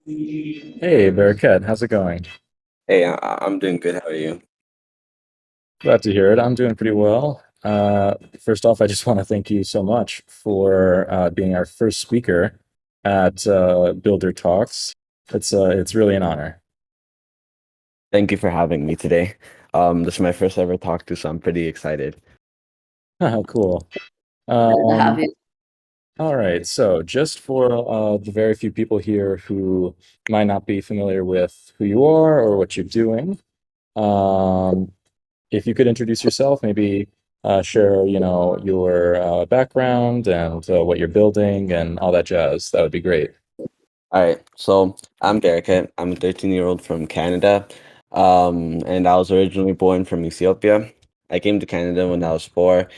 Hey, Bereket, how's it going? Hey, I'm doing good. How are you? Glad to hear it. I'm doing pretty well. First off, I just want to thank you so much for being our first speaker at Builder Talks. It's really an honor. Thank you for having me today. This is my first ever talk to, so I'm pretty excited. Cool. Glad to have Um, you. all right, so just for the very few people here who might not be familiar with who you are or what you're doing, um, if you could introduce yourself, maybe share, your background and what you're building and all that jazz, that would be great. All right, so I'm Bereket. I'm a 13-year-old from Canada, and I was originally born from Ethiopia. I came to Canada when I was 4,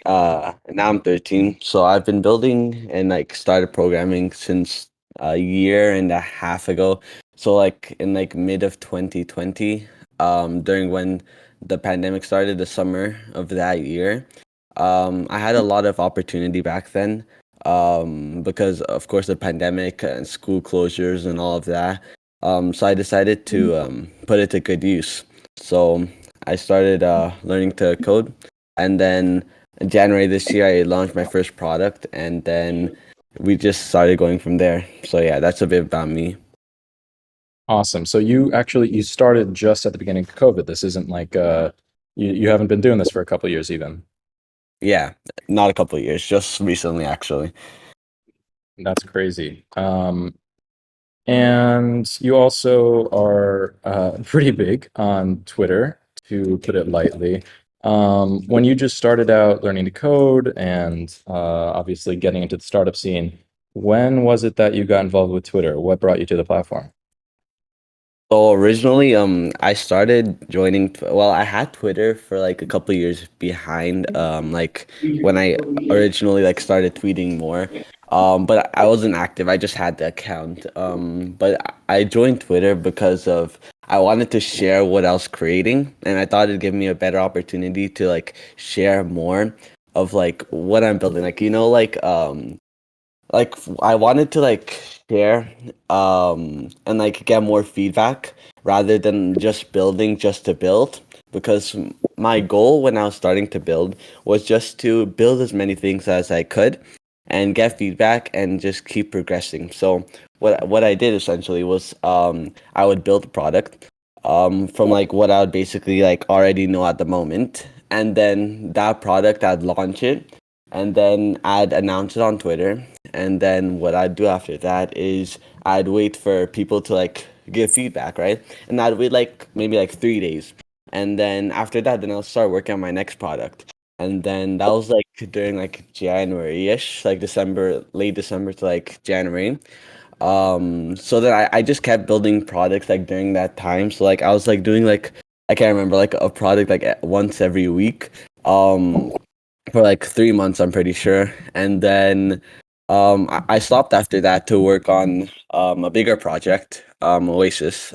and now I'm 13. So I've been building and like started programming since a year and a half ago. So like in like mid of 2020, during when the pandemic started, the summer of that year. I had a lot of opportunity back then, because of course the pandemic and school closures and all of that. So I decided to put it to good use. So I started learning to code, and then in January this year I launched my first product, and then we just started going from there. So yeah, that's a bit about me. Awesome. So you started just at the beginning of COVID. This isn't like you haven't been doing this for a couple of years even. Yeah, not a couple of years, just recently actually. That's crazy. And you also are pretty big on Twitter, to put it lightly. When you just started out learning to code and obviously getting into the startup scene, when was it that you got involved with Twitter? What brought you to the platform? So originally, I started joining. Well, I had Twitter for like a couple of years behind. Like when I originally like started tweeting more. But I wasn't active. I just had the account. But I joined Twitter because of I wanted to share what I was creating, and I thought it'd give me a better opportunity to like share more of like what I'm building. I wanted to like share and like get more feedback rather than just building just to build, because my goal when I was starting to build was just to build as many things as I could and get feedback and just keep progressing. So what I did essentially was I would build a product from like what I would basically like already know at the moment, and then that product I'd launch it, and then I'd announce it on Twitter. And then what I'd do after that is I'd wait for people to like give feedback, right? And I'd wait like maybe like 3 days. And then after that, then I'll start working on my next product. And then that was like during like January-ish, like December, late December to like January. So then I just kept building products like during that time. So like I was like doing like I can't remember, like a product like once every week. Um for like 3 months, I'm pretty sure. And then I stopped after that to work on a bigger project, Oasis,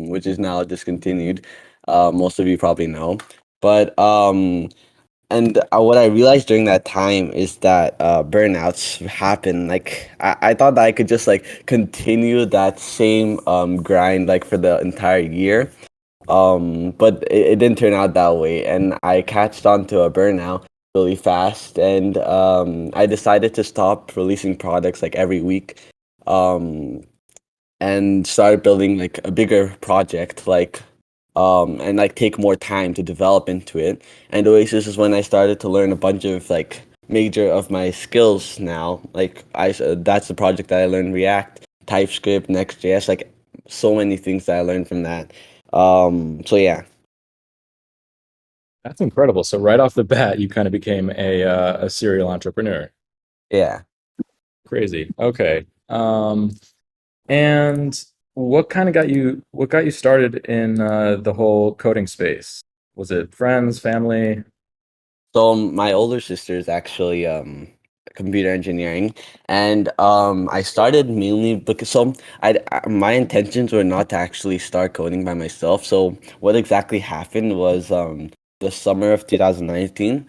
which is now discontinued. Most of you probably know. But and what I realized during that time is that burnouts happen. Like I thought that I could just like continue that same grind like for the entire year, but it didn't turn out that way, and I catched on to a burnout really fast, and I decided to stop releasing products like every week, um, and started building like a bigger project, like and like take more time to develop into it. And Oasis is when I started to learn a bunch of like major of my skills now. Like that's the project that I learned React, TypeScript, Next.js, like so many things that I learned from that. So yeah. That's incredible. So right off the bat, you kind of became a serial entrepreneur. Yeah. Crazy. Okay. And what got you started in the whole coding space? Was it friends, family? So my older sister is actually computer engineering, and I started mainly because my intentions were not to actually start coding by myself. So what exactly happened was the summer of 2019,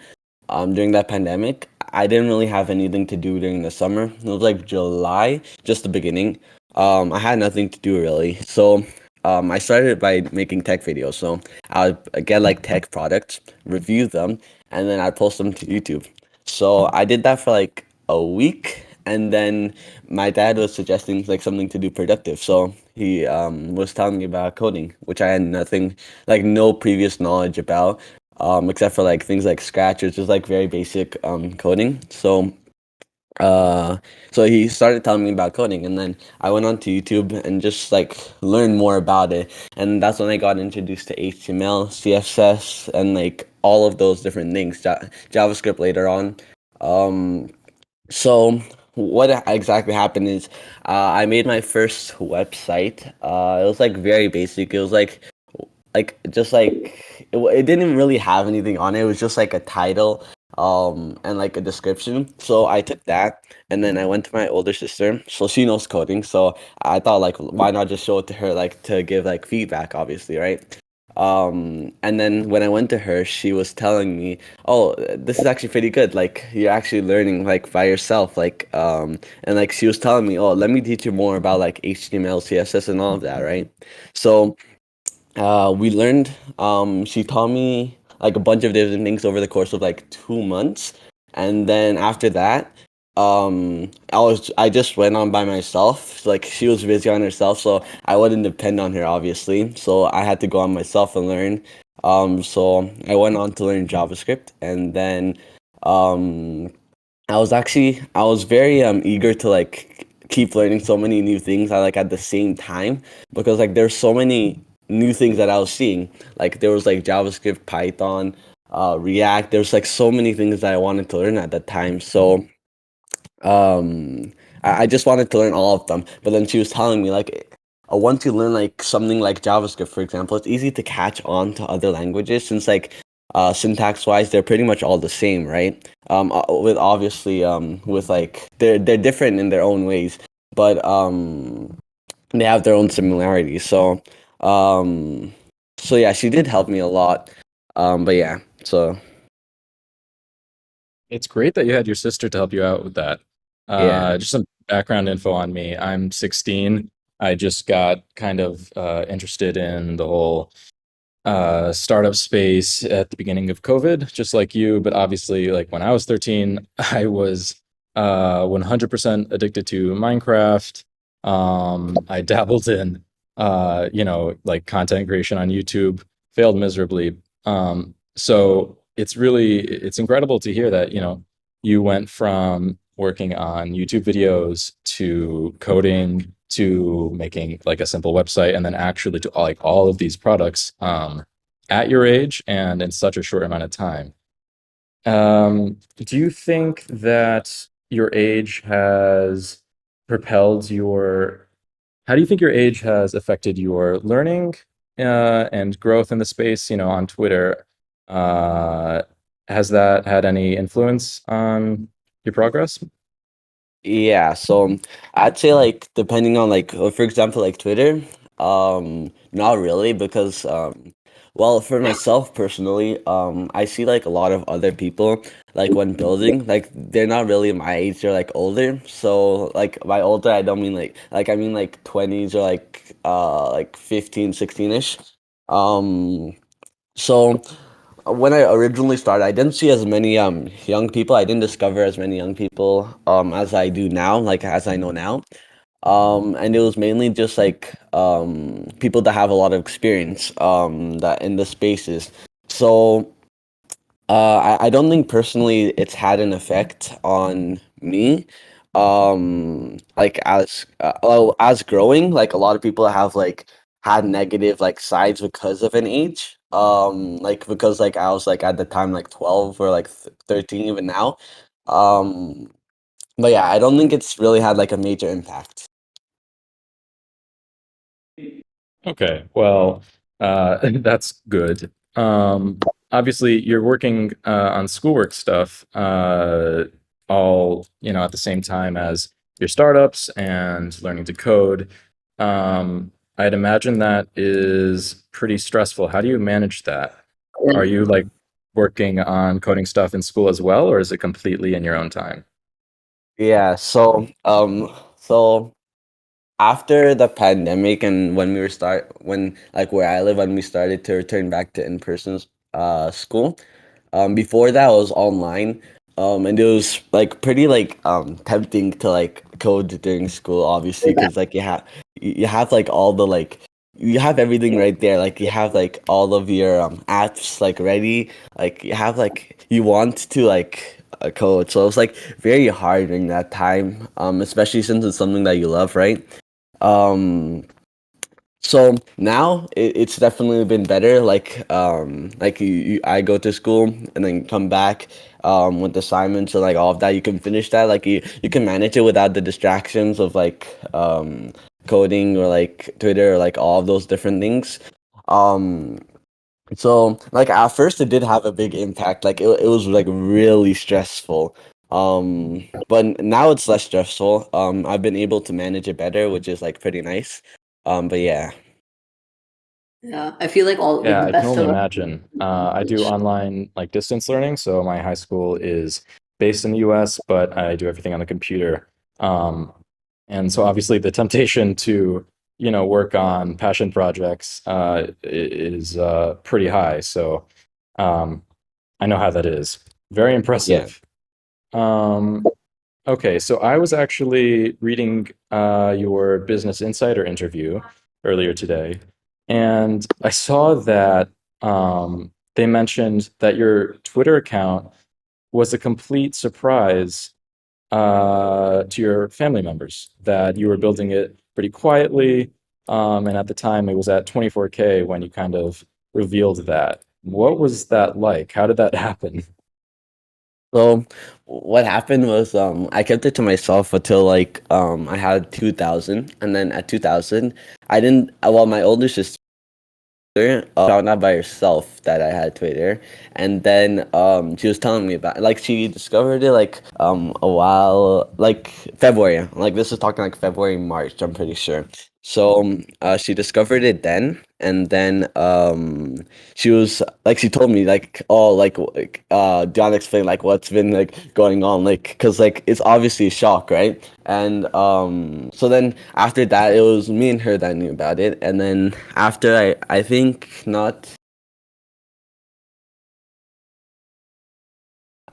during that pandemic, I didn't really have anything to do during the summer. It was like July, just the beginning. I had nothing to do really. So I started by making tech videos. So I would get like tech products, review them, and then I'd post them to YouTube. So I did that for like a week, and then my dad was suggesting like something to do productive. So he was telling me about coding, which I had nothing, like no previous knowledge about, except for like things like Scratch, which is like very basic coding. Uh, so he started telling me about coding, and then I went on to YouTube and just like learned more about it. And that's when I got introduced to HTML, CSS, and like all of those different things. JavaScript later on. Um, so what exactly happened is I made my first website. It was like very basic. It was like just like it didn't really have anything on it. It was just like a title and like a description. So I took that and then I went to my older sister. So she knows coding. So I thought like why not just show it to her like to give like feedback obviously, right? And then when I went to her, she was telling me, "Oh, this is actually pretty good. Like you're actually learning like by yourself. And like she was telling me, oh, let me teach you more about like HTML, CSS, and all of that, right?" So we learned, she taught me like a bunch of different things over the course of like 2 months. And then after that, I just went on by myself. Like she was busy on herself, so I wouldn't depend on her, obviously. So I had to go on myself and learn. So I went on to learn JavaScript, and then um, I was very eager to like keep learning so many new things at the same time because like there's so many new things that I was seeing. Like there was like JavaScript, Python, React. There's like so many things that I wanted to learn at that time. So I just wanted to learn all of them. But then she was telling me like once you learn like something like JavaScript, for example, it's easy to catch on to other languages since like syntax wise they're pretty much all the same, right? With obviously with like they're different in their own ways, but they have their own similarities. Um so yeah, she did help me a lot. But yeah, so It's great that you had your sister to help you out with that. yeah. Just some background info on me. I'm 16. I just got kind of interested in the whole startup space at the beginning of COVID, just like you. But obviously, like when I was 13, I was 100% addicted to Minecraft. I dabbled in, like content creation on YouTube, failed miserably. So it's incredible to hear that, you went from working on YouTube videos to coding to making like a simple website and then actually to like all of these products at your age and in such a short amount of time. Do you think that your age has propelled your, how do you think your age has affected your learning and growth in the space, on Twitter? Uh, has that had any influence on your progress? Yeah, so I'd say like depending on like for example like Twitter, not really because well for myself personally, I see like a lot of other people like when building, like they're not really my age, they're like older. So like by older I don't mean like I mean like 20s or like 15, 16ish. Um so when I originally started, I didn't see as many young people. I didn't discover as many young people as I do now, like as I know now. And it was mainly just like people that have a lot of experience that in the spaces. So I don't think personally it's had an effect on me. Like as growing, like a lot of people have like had negative like sides because of an age. Like because like I was like at the time like 12 or like 13 even now. Um, but yeah, I don't think it's really had like a major impact. Okay, well, that's good. Obviously, you're working on schoolwork stuff all, at the same time as your startups and learning to code. I'd imagine that is pretty stressful. How do you manage that? Are you like working on coding stuff in school as well, or is it completely in your own time? Yeah, so after the pandemic and when like where I live, when we started to return back to in-person school. Before that, it was online, and it was like pretty like tempting to like code during school, obviously, because like you have like all the like you have everything right there. Like you have like all of your apps like ready. Like you have like you want to like code, so it was like very hard during that time. Especially since it's something that you love, right? Um, so now it's definitely been better. Like I go to school and then come back with assignments and like all of that. You can finish that. Like you can manage it without the distractions of like coding or like Twitter or like all of those different things. Um, so like at first it did have a big impact. Like it was like really stressful. But now it's less stressful. I've been able to manage it better, which is like pretty nice. But yeah. Yeah, I feel like all like Yeah, the I can best only of imagine. I do online like distance learning, so my high school is based in the US, but I do everything on the computer. Um, and so obviously the temptation to, work on passion projects is pretty high. So um, I know how that is. Very Yeah. impressive. Um, okay, so I was actually reading your Business Insider interview earlier today, and I saw that they mentioned that your Twitter account was a complete surprise to your family members, that you were building it pretty quietly, and at the time it was at 24K when you kind of revealed that. What was that like? How did that happen? So what happened was I kept it to myself until like I had 2000, and then at 2000 I didn't well my older sister found out by herself that I had Twitter, and then she was telling me about like she discovered it like a while like February, like this is talking like February March, I'm pretty sure. So she discovered it then, and then she was like she told me like oh John explained like what's been like going on, like because like it's obviously a shock, right? And so then after that it was me and her that knew about it, and then after I think not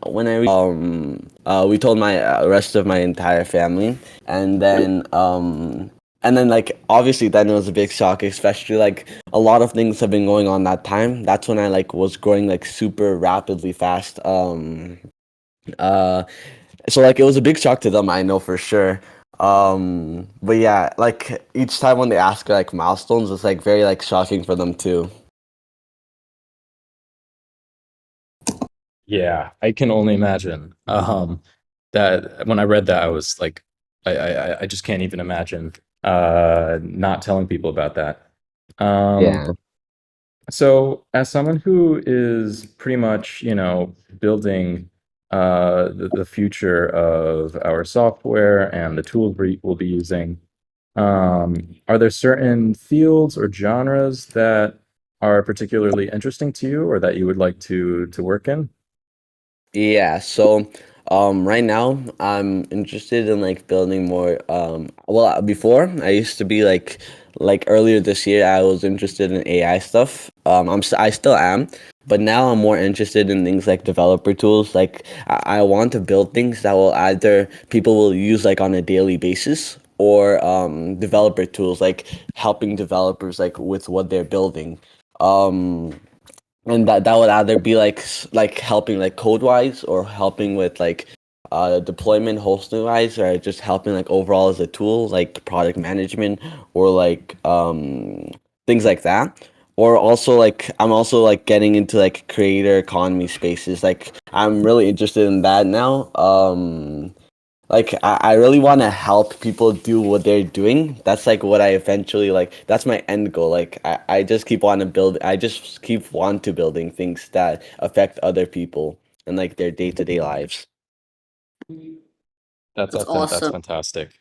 when I we told my rest of my entire family, and then like obviously then it was a big shock, especially like a lot of things have been going on that time. That's when I like was growing like super rapidly fast. Uh so like it was a big shock to them, I know for sure. But yeah, like each time when they ask like milestones, it's like very like shocking for them too. Yeah, I can only imagine. That when I read that, I was like, I just can't even imagine not telling people about that. Um, Yeah. so as someone who is pretty much, building the future of our software and the tools we'll be using, are there certain fields or genres that are particularly interesting to you or that you would like to work in? Yeah, so right now I'm interested in like building more well before I used to be like earlier this year I was interested in AI stuff. I still am, but now I'm more interested in things like developer tools. Like I want to build things that will either people will use like on a daily basis, or developer tools like helping developers like with what they're building. Um and that would either be like like helping like code wise, or helping with like deployment hosting wise, or just helping like overall as a tool like product management, or like things like that. Or also like I'm also like getting into like creator economy spaces, like I'm really interested in that now. Like I really want to help people do what they're doing. That's like what I eventually like. That's my end goal. Like I just keep on to build. I just keep want to building things that affect other people and like their day to day lives. that's That's awesome. fantastic.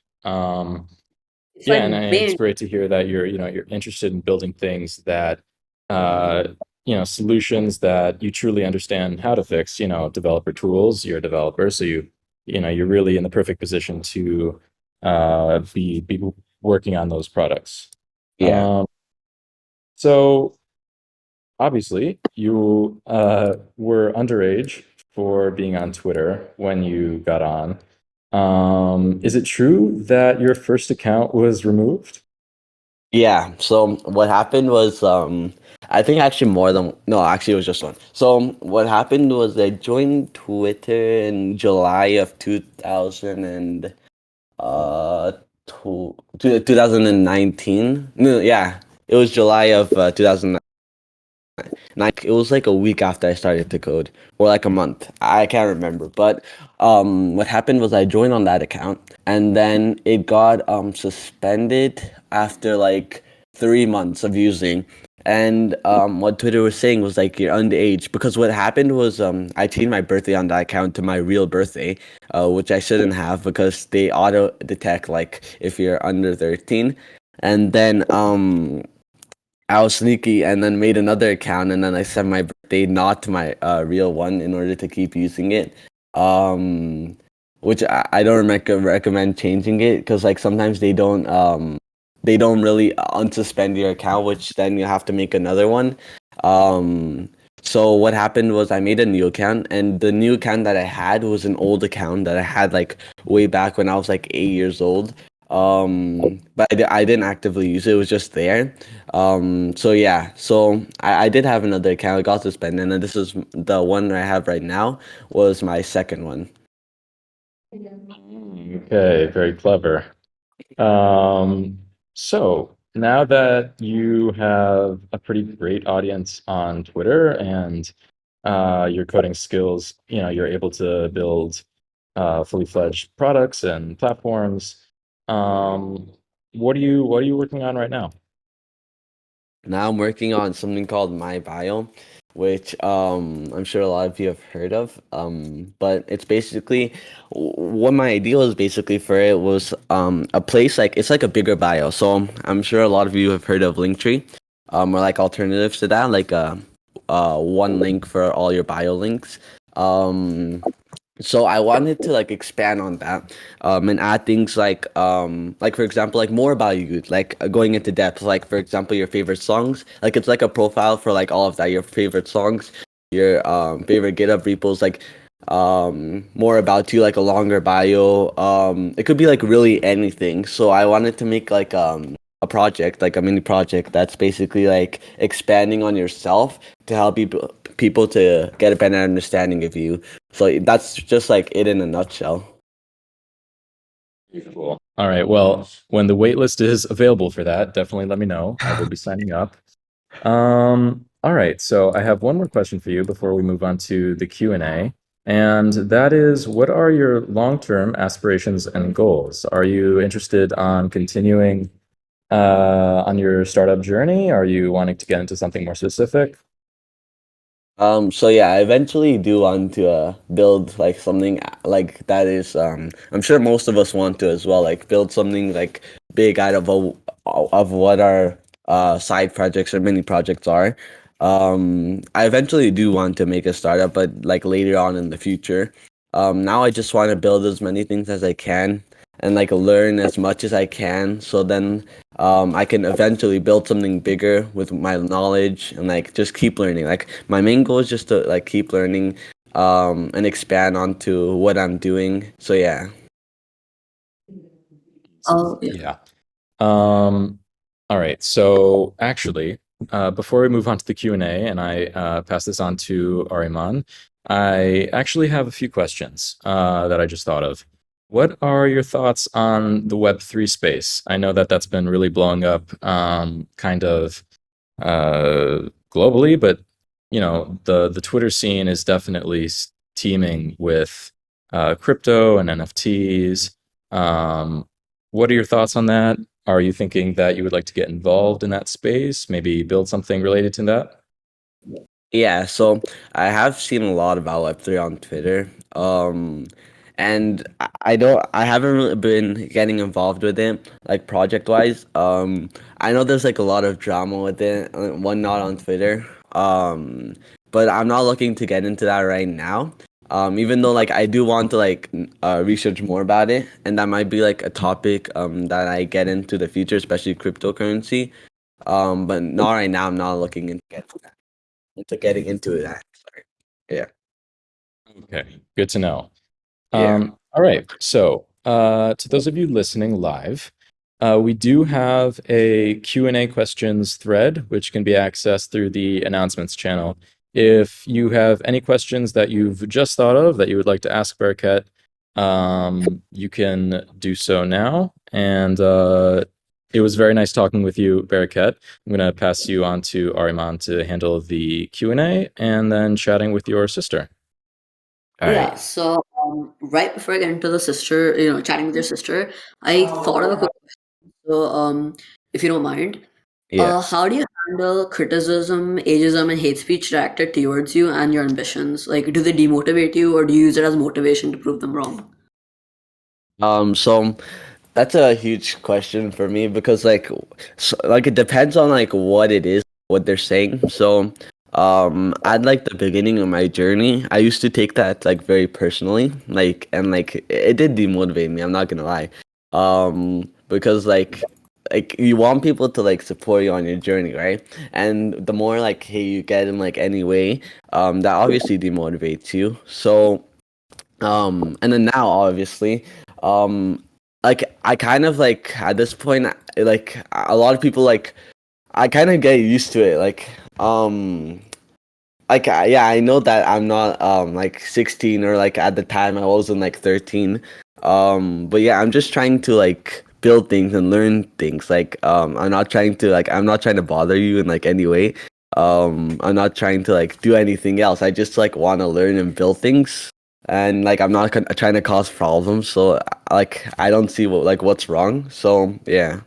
It's Yeah, like and it's man, great to hear that you're interested in building things that, uh, solutions that you truly understand how to fix, developer tools. You're a developer, so you're really in the perfect position to be working on those products. Yeah. So obviously, you were underage for being on Twitter when you got on. Is it true that your first account was removed? Yeah. So what happened was, I think actually more than no, actually it was just one. So what happened was I joined Twitter in July of 2000 and 2019. No, yeah, it was July of 2000. Like it was like a week after I started to code, or like a month. I can't remember. But what happened was I joined on that account, and then it got suspended after like 3 months of using. And what Twitter was saying was like you're underage because what happened was I changed my birthday on that account to my real birthday, which I shouldn't have because they auto detect like if you're under 13. And then I was sneaky and then made another account and then I set my birthday not to my real one in order to keep using it. Um, which I don't recommend changing it because like sometimes they don't really unsuspend your account, which then you have to make another one. Um, so what happened was I made a new account and the new account that I had was an old account that I had like way back when I was like 8 years old. But I didn't actively use it. It was just there. So yeah, so I did have another account. I got suspended, and then this is the one I have right now was my second one. Okay, very clever. Um, so now that you have a pretty great audience on Twitter and your coding skills, you're able to build fully fledged products and platforms. Um, what are you working on right now? Now I'm working on something called My Bio, which I'm sure a lot of you have heard of. But it's basically what my idea was basically for it was a place like it's like a bigger bio. So I'm sure a lot of you have heard of Linktree, or like alternatives to that, like one link for all your bio links. Um, so I wanted to like expand on that, and add things like for example, like more about you, like going into depth, like for example, your favorite songs. Like it's like a profile for like all of that, your favorite songs, your favorite GitHub repos, like more about you, like a longer bio. It could be like really anything. So I wanted to make like a project, like a mini project that's basically like expanding on yourself to help people to get a better understanding of you. So that's just like it in a nutshell. Cool. All right. Well, when the waitlist is available for that, definitely let me know. I will be signing up. All right. So I have one more question for you before we move on to the Q&A. And that is, what are your long-term aspirations and goals? Are you interested on continuing on your startup journey? Are you wanting to get into something more specific? So yeah, I eventually do want to build like something like that is I'm sure most of us want to as well, like build something like big out of what our side projects or mini projects are. I eventually do want to make a startup, but like later on in the future. Now I just want to build as many things as I can and like learn as much as I can, so then I can eventually build something bigger with my knowledge and like just keep learning. Like my main goal is just to like keep learning and expand onto what I'm doing. So yeah. Oh, yeah. Yeah. Um, all right. So actually, before we move on to the Q&A and I pass this on to Ariman, I actually have a few questions that I just thought of. What are your thoughts on the Web3 space? I know that that's been really blowing up kind of globally, but the Twitter scene is definitely teeming with crypto and NFTs. What are your thoughts on that? Are you thinking that you would like to get involved in that space? Maybe build something related to that? Yeah, so I have seen a lot about Web3 on Twitter. And I haven't really been getting involved with it, like project wise. I know there's like a lot of drama with it and whatnot on Twitter. But I'm not looking to get into that right now. Even though like I do want to like research more about it, and that might be like a topic that I get into the future, especially cryptocurrency. But not right now. I'm not looking into getting into that. Sorry. Yeah. Okay, good to know. Yeah. All right. So, to those of you listening live, we do have a Q&A questions thread, which can be accessed through the announcements channel. If you have any questions that you've just thought of that you would like to ask Bereket, you can do so now. And it was very nice talking with you, Bereket. I'm going to pass you on to Ariman to handle the Q&A and then chatting with your sister. All Yeah, right. so right before I get into the sister, chatting with your sister, I thought of a quick question. So, if you don't mind, Yeah. how do you handle criticism, ageism, and hate speech directed towards you and your ambitions? Like, do they demotivate you, or do you use it as motivation to prove them wrong? So that's a huge question for me because like it depends on like what it is, what they're saying. So at like the beginning of my journey, I used to take that like very personally, like and like it did demotivate me, I'm not gonna lie. Because like you want people to like support you on your journey, right? And the more like hey you get in like any way, that obviously demotivates you. So and then now obviously um like I kind of like at this point like a lot of people like I kind of get used to it like yeah, I know that I'm not like 16 or like at the time I wasn't like 13. But yeah, I'm just trying to like build things and learn things. Like I'm not trying to bother you in like any way. I'm not trying to like do anything else. I just like want to learn and build things. And like I'm not trying to cause problems. So like I don't see what's wrong. So yeah.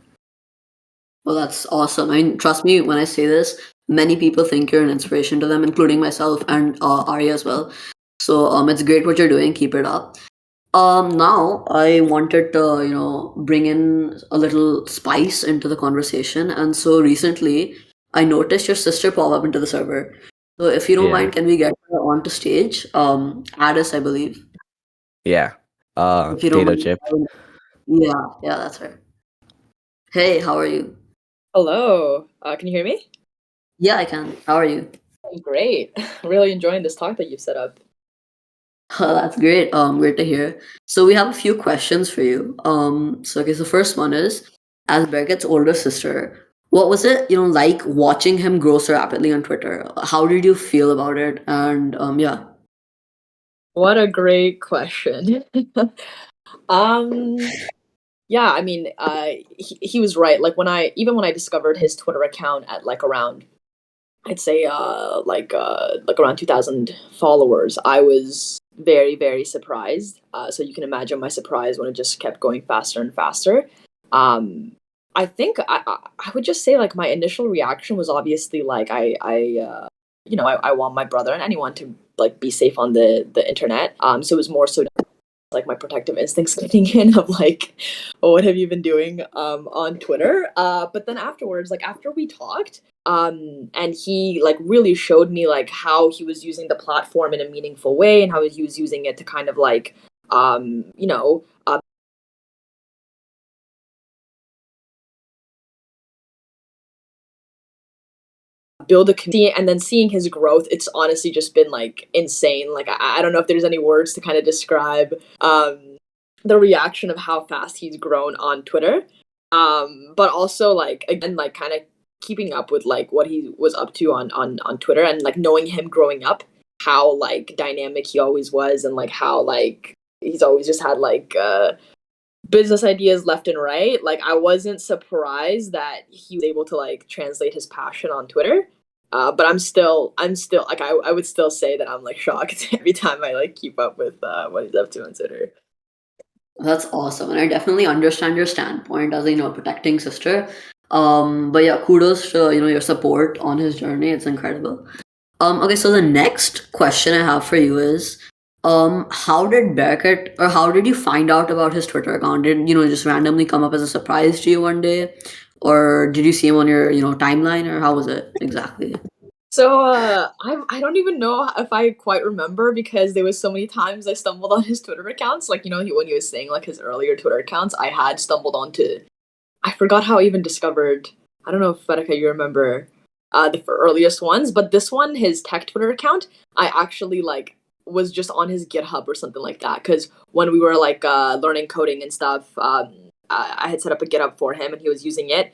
Well, that's awesome. I mean, trust me when I say this, many people think you're an inspiration to them, including myself and Arya as well. So, it's great what you're doing. Keep it up. Now I wanted to, bring in a little spice into the conversation, and so recently I noticed your sister pop up into the server. So, if you don't Yeah. mind, can we get her onto stage? Addis, I believe. Yeah. If you don't Potato mind, chip. yeah, yeah, that's her. Hey, how are you? Hello. Can you hear me? Yeah, I can. How are you? Great. Really enjoying this talk that you've set up. Oh, that's great. Great to hear. So we have a few questions for you. So okay, so first one is, as Bereket's older sister, what was it, like watching him grow so rapidly on Twitter? How did you feel about it? And yeah. What a great question. um, yeah, I mean, he was right. Like when I discovered his Twitter account at like around, I'd say like around 2,000 followers, I was very, very surprised. So you can imagine my surprise when it just kept going faster and faster. I think I would just say like my initial reaction was obviously like I want my brother and anyone to like be safe on the internet. So it was more so like my protective instincts kicking in of like, oh, what have you been doing on Twitter? But then afterwards, like after we talked, and he like really showed me like how he was using the platform in a meaningful way and how he was using it to kind of like build a community, and then seeing his growth, it's honestly just been like insane. Like I don't know if there's any words to kind of describe the reaction of how fast he's grown on Twitter. But also like again like kind of keeping up with like what he was up to on Twitter, and like knowing him growing up, how like dynamic he always was, and like how like he's always just had like business ideas left and right. Like I wasn't surprised that he was able to like translate his passion on Twitter. But I'm still like I would still say that I'm like shocked every time I like keep up with what he's up to on Twitter. That's awesome, and I definitely understand your standpoint as a protecting sister. But yeah, kudos to your support on his journey. It's incredible. Okay, so the next question I have for you is, how did Bereket, or how did you find out about his Twitter account? Did just randomly come up as a surprise to you one day, or did you see him on your timeline, or how was it exactly? So I don't even know if I quite remember because there was so many times I stumbled on his Twitter accounts. Like, you know, when he was saying like his earlier Twitter accounts, I had stumbled onto. I forgot how I even discovered. I don't know if Bereket, you remember the earliest ones, but this one, his tech Twitter account, I actually like was just on his GitHub or something like that. Because when we were like learning coding and stuff, I had set up a GitHub for him and he was using it.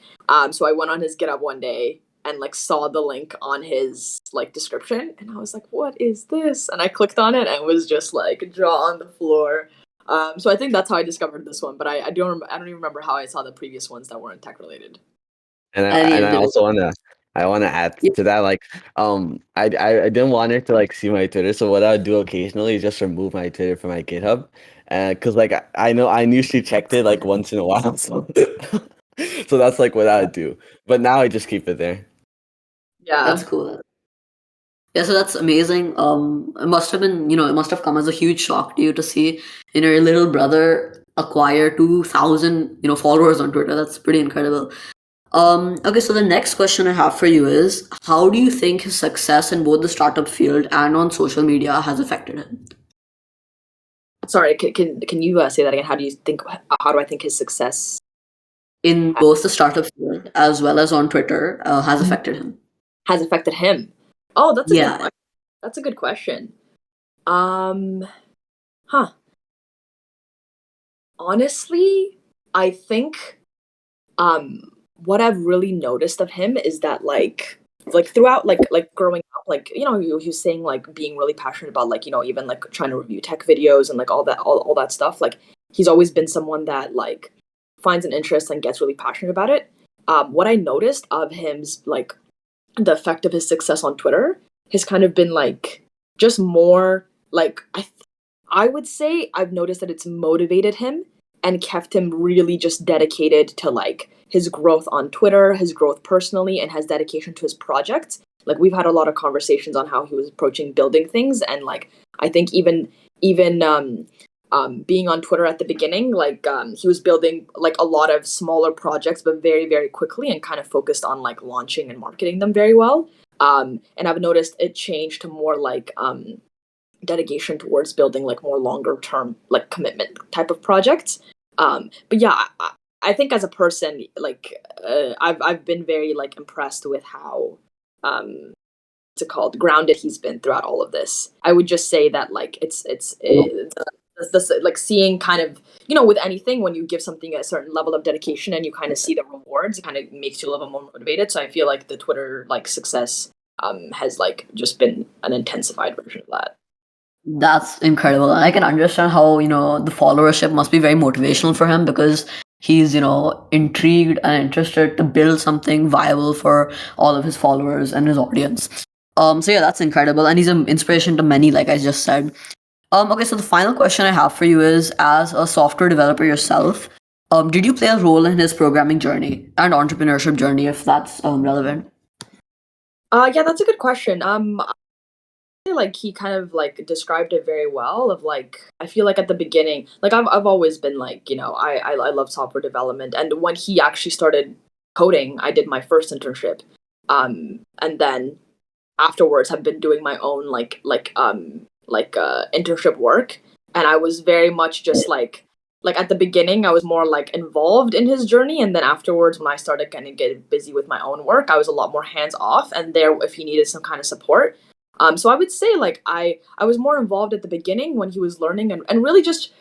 So I went on his GitHub one day and like saw the link on his like description, and I was like, "What is this?" And I clicked on it and it was just like jaw on the floor. So I think that's how I discovered this one, but I don't even remember how I saw the previous ones that weren't tech related. And I I mean, also wanna add yeah, to that, like, I didn't want her to like see my Twitter, so what I would do occasionally is just remove my Twitter from my GitHub, cause like I knew she checked it like once in a while, so so that's like what I would do. But now I just keep it there. that's Yeah. cool. Yeah, so that's amazing. It must have been, it must have come as a huge shock to you to see, your little brother acquire 2,000, followers on Twitter. That's pretty incredible. Okay, so the next question I have for you is, how do you think his success in both the startup field and on social media has affected him? Sorry, can you say that again? How do you think? How do I think his success In both the startup field as well as on Twitter, has affected him? has affected him? Oh, that's a good Yeah. question. That's a good question. Um, huh. Honestly, I think what I've really noticed of him is that like throughout like growing up, like you know he was saying like being really passionate about like you know even like trying to review tech videos and like all that stuff. Like he's always been someone that like finds an interest and gets really passionate about it. What I noticed of him's like the effect of his success on Twitter has kind of been like just more like I would say I've noticed that it's motivated him and kept him really just dedicated to like his growth on Twitter, his growth personally, and his dedication to his projects. Like we've had a lot of conversations on how he was approaching building things, and like I think even being on Twitter at the beginning, like he was building like a lot of smaller projects, but very very quickly, and kind of focused on like launching and marketing them very well. And I've noticed it changed to more like dedication towards building like more longer term like commitment type of projects. But yeah, I think as a person, like I've been very like impressed with how what's it called grounded he's been throughout all of this. I would just say that like it's like seeing kind of you know with anything when you give something a certain level of dedication and you kind of see the rewards, it kind of makes you a little bit more motivated. So I feel like the Twitter like success has like just been an intensified version of that. That's incredible. And I can understand how, the followership must be very motivational for him because he's, intrigued and interested to build something viable for all of his followers and his audience. So yeah, that's incredible. And he's an inspiration to many, like I just said. Okay, so the final question I have for you is, as a software developer yourself, did you play a role in his programming journey and entrepreneurship journey, if that's relevant? Yeah, that's a good question. Like he kind of like described it very well of like I feel like at the beginning like I've always been like you know I love software development, and when he actually started coding I did my first internship, and then afterwards have been doing my own internship work, and I was very much just like at the beginning I was more like involved in his journey, and then afterwards when I started kind of getting busy with my own work I was a lot more hands off and there if he needed some kind of support. So I would say like I was more involved at the beginning when he was learning, and really just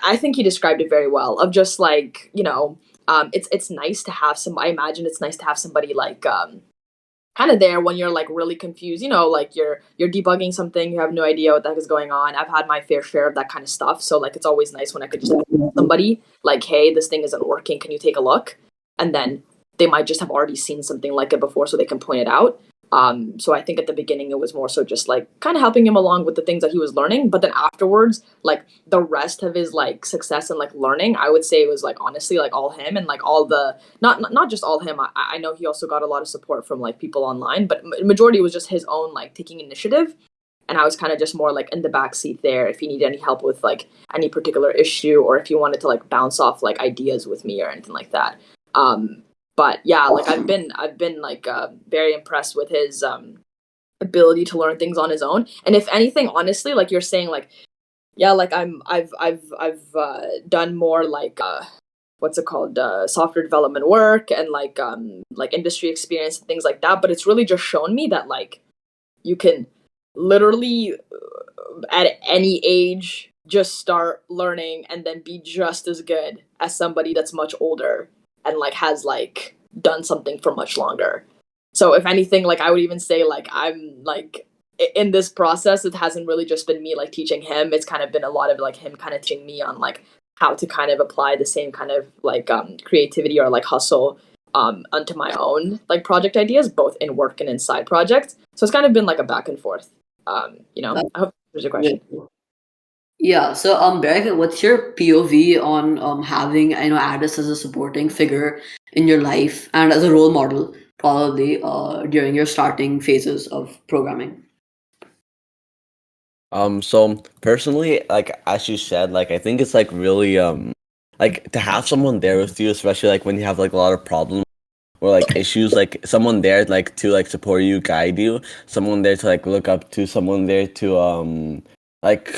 I think he described it very well of just like you know it's nice to have some I imagine it's nice to have somebody like kind of there when you're like really confused, you know, like you're debugging something, you have no idea what the heck is going on. I've had my fair share of that kind of stuff, so like it's always nice when I could just ask somebody like, hey, this thing isn't working, can you take a look? And then they might just have already seen something like it before so they can point it out. So I think at the beginning it was more so just like kind of helping him along with the things that he was learning, but then afterwards like the rest of his like success and like learning I would say it was like honestly like all him, and like all the not just all him. I know he also got a lot of support from like people online, but majority was just his own like taking initiative, and I was kind of just more like in the back seat there if he needed any help with like any particular issue or if he wanted to like bounce off like ideas with me or anything like that. But yeah, like I've been like very impressed with his ability to learn things on his own. And if anything, honestly, like you're saying, like, yeah, like I've done more like what's it called, software development work and like industry experience and things like that. But it's really just shown me that like you can literally at any age just start learning and then be just as good as somebody that's much older and like has like done something for much longer. So if anything, like I would even say like I'm like in this process, it hasn't really just been me like teaching him. It's kind of been a lot of like him kind of teaching me on like how to kind of apply the same kind of like creativity or like hustle onto my own like project ideas, both in work and in side projects. So it's kind of been like a back and forth. I hope there's a question. Yeah. So, Bereket, what's your POV on having Addis as a supporting figure in your life and as a role model, probably during your starting phases of programming? So personally, like as you said, like I think it's like really like to have someone there with you, especially like when you have like a lot of problems or like issues, like someone there like to like support you, guide you, someone there to like look up to, someone there to like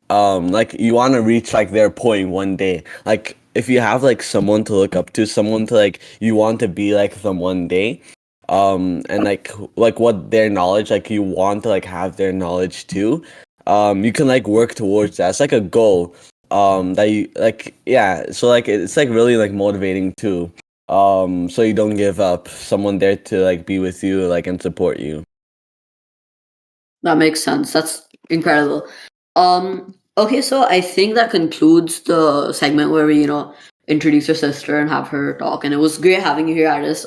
like you want to reach like their point one day. Like if you have like someone to look up to, someone to like you want to be like them one day, and like what their knowledge, like you want to like have their knowledge too. You can like work towards that. It's like a goal that you like, yeah, so like it's like really like motivating too, so you don't give up, someone there to like be with you like and support you. That makes sense. That's incredible. Okay, so I think that concludes the segment where we, introduce your sister and have her talk. And it was great having you here, Addis.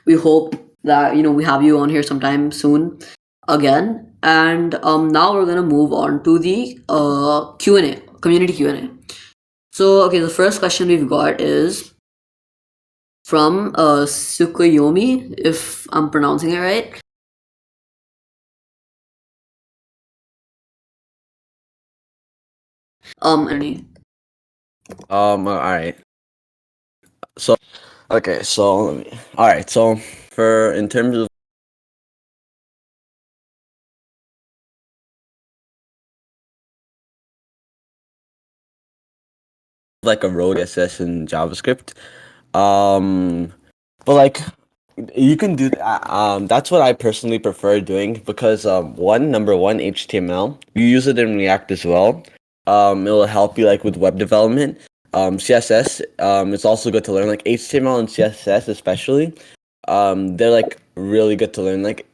We hope that, we have you on here sometime soon again. And now we're gonna move on to the Q&A, community Q&A. So, okay, the first question we've got is from Sukuyomi, if I'm pronouncing it right. Any All right. So okay, so all right. So for in terms of like a road CSS in JavaScript, but like you can do that. That's what I personally prefer doing because number one, HTML. You use it in React as well. It will help you like with web development. CSS. It's also good to learn like HTML and CSS especially. They're like really good to learn. Like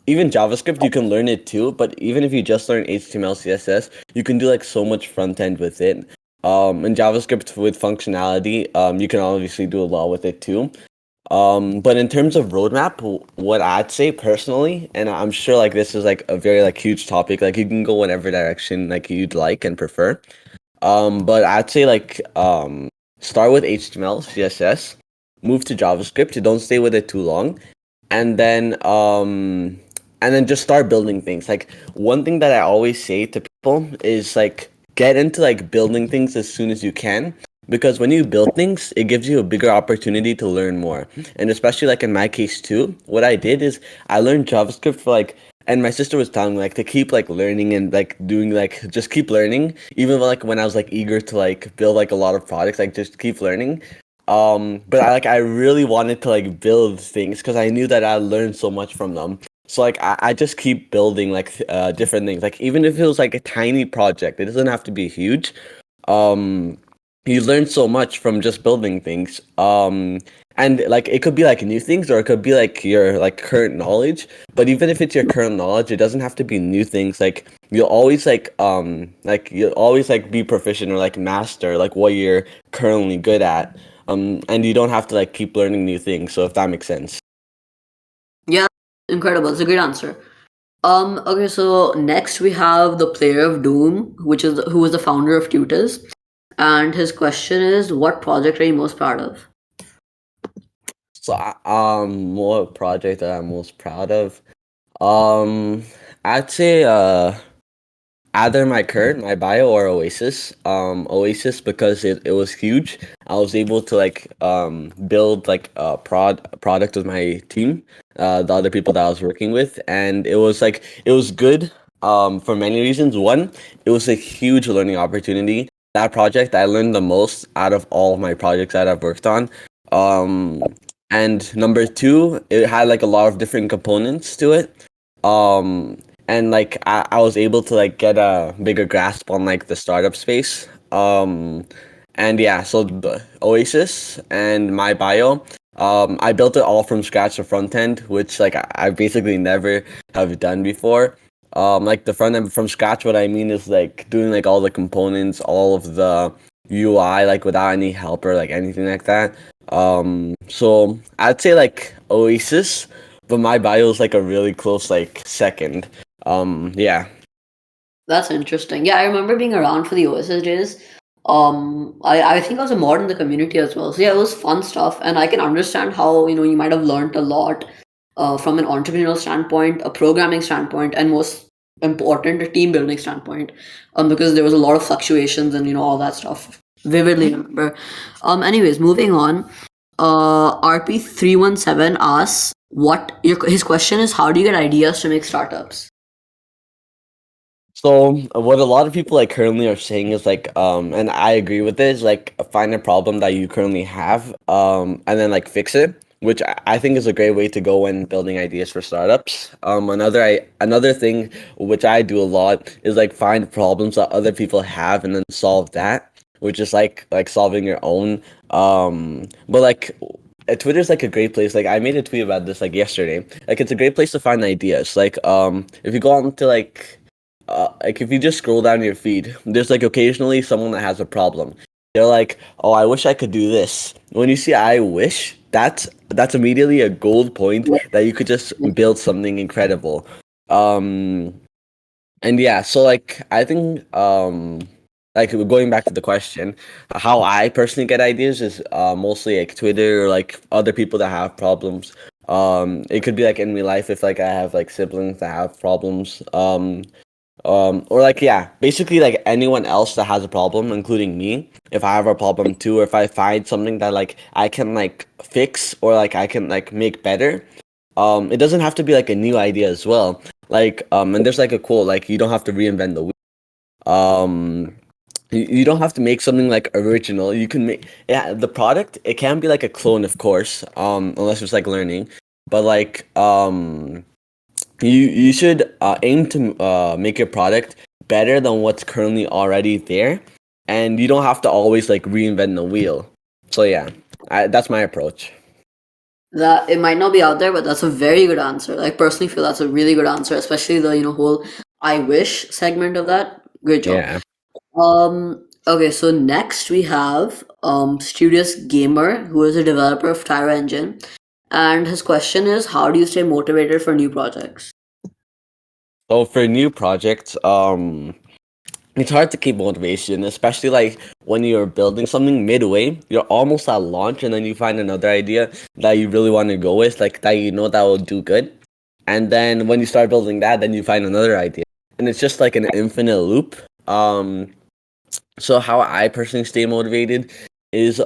even JavaScript, you can learn it too. But even if you just learn HTML, CSS, you can do like so much front end with it. In JavaScript with functionality, you can obviously do a lot with it too. But in terms of roadmap, what I'd say personally, and I'm sure like this is like a very like huge topic, like you can go whatever direction like you'd like and prefer. But I'd say like start with HTML, CSS, move to JavaScript. Don't stay with it too long, and then just start building things. Like one thing that I always say to people is like get into like building things as soon as you can, because when you build things, it gives you a bigger opportunity to learn more. And especially like in my case too, what I did is I learned JavaScript for like, and my sister was telling me like to keep like learning and like doing like just keep learning, even like when I was like eager to like build like a lot of projects, like just keep learning. But I really wanted to like build things because I knew that I learned so much from them. So like I just keep building like different things. Like even if it was like a tiny project, it doesn't have to be huge. Um, you learn so much from just building things. And like it could be like new things or it could be like your like current knowledge. But even if it's your current knowledge, it doesn't have to be new things. Like you'll always like be proficient or like master like what you're currently good at. And you don't have to like keep learning new things. So if that makes sense. Yeah, incredible. It's a great answer. Okay, so next we have the player of Doom, who is the founder of Tutors, and his question is, what project are you most proud of? So what project that I'm most proud of? Um, I'd say either my bio or Oasis. Oasis because it was huge. I was able to like build like a product with my team, the other people that I was working with, and it was good for many reasons. One, it was a huge learning opportunity. That project I learned the most out of all of my projects that I've worked on. Um, and number two, it had like a lot of different components to it. Um, and like I was able to like get a bigger grasp on like the startup space. And yeah, so the Oasis and my bio, I built it all from scratch, the front end, which like I basically never have done before. Like the front end from scratch, what I mean is like doing like all the components, all of the UI, like without any help or like anything like that. So I'd say like Oasis, but my bio is like a really close like second. Yeah. That's interesting. Yeah, I remember being around for the OSS days. I think I was a mod in the community as well. So yeah, it was fun stuff, and I can understand how you might have learned a lot from an entrepreneurial standpoint, a programming standpoint, and most important, a team building standpoint. Because there was a lot of fluctuations and all that stuff. Vividly remember. Anyways, moving on. RP317 asks his question is, how do you get ideas to make startups? So what a lot of people like currently are saying is like, and I agree with this, like find a problem that you currently have, and then like fix it, which I think is a great way to go when building ideas for startups. Another thing which I do a lot is like find problems that other people have and then solve that, which is like solving your own. But like Twitter's like a great place. Like I made a tweet about this like yesterday. Like it's a great place to find ideas. Like if you go on to like if you just scroll down your feed, there's like occasionally someone that has a problem. They're like, "Oh, I wish I could do this." When you see "I wish," that's immediately a gold point that you could just build something incredible. Um, and yeah, so like I think like going back to the question, how I personally get ideas is mostly like Twitter or like other people that have problems. It could be like in real life if like I have like siblings that have problems. Or like yeah, basically like anyone else that has a problem, including me. If I have a problem too, or if I find something that like I can like fix or like I can like make better, it doesn't have to be like a new idea as well. Like and there's like a quote like you don't have to reinvent the wheel. Um, you don't have to make something like original. You can make yeah the product. It can be like a clone, of course. Unless it's like learning, but like you should aim to make your product better than what's currently already there, and you don't have to always like reinvent the wheel. So yeah, that's my approach. That it might not be out there, but that's a very good answer. I personally feel that's a really good answer, especially the whole "I wish" segment of that. Great job. Yeah. Okay, so next we have Studious Gamer, who is a developer of Tyra Engine, and his question is, how do you stay motivated for new projects? So for new projects, it's hard to keep motivation, especially like when you're building something midway, you're almost at launch, and then you find another idea that you really want to go with, like that that will do good. And then when you start building that, then you find another idea. And it's just like an infinite loop. So how I personally stay motivated is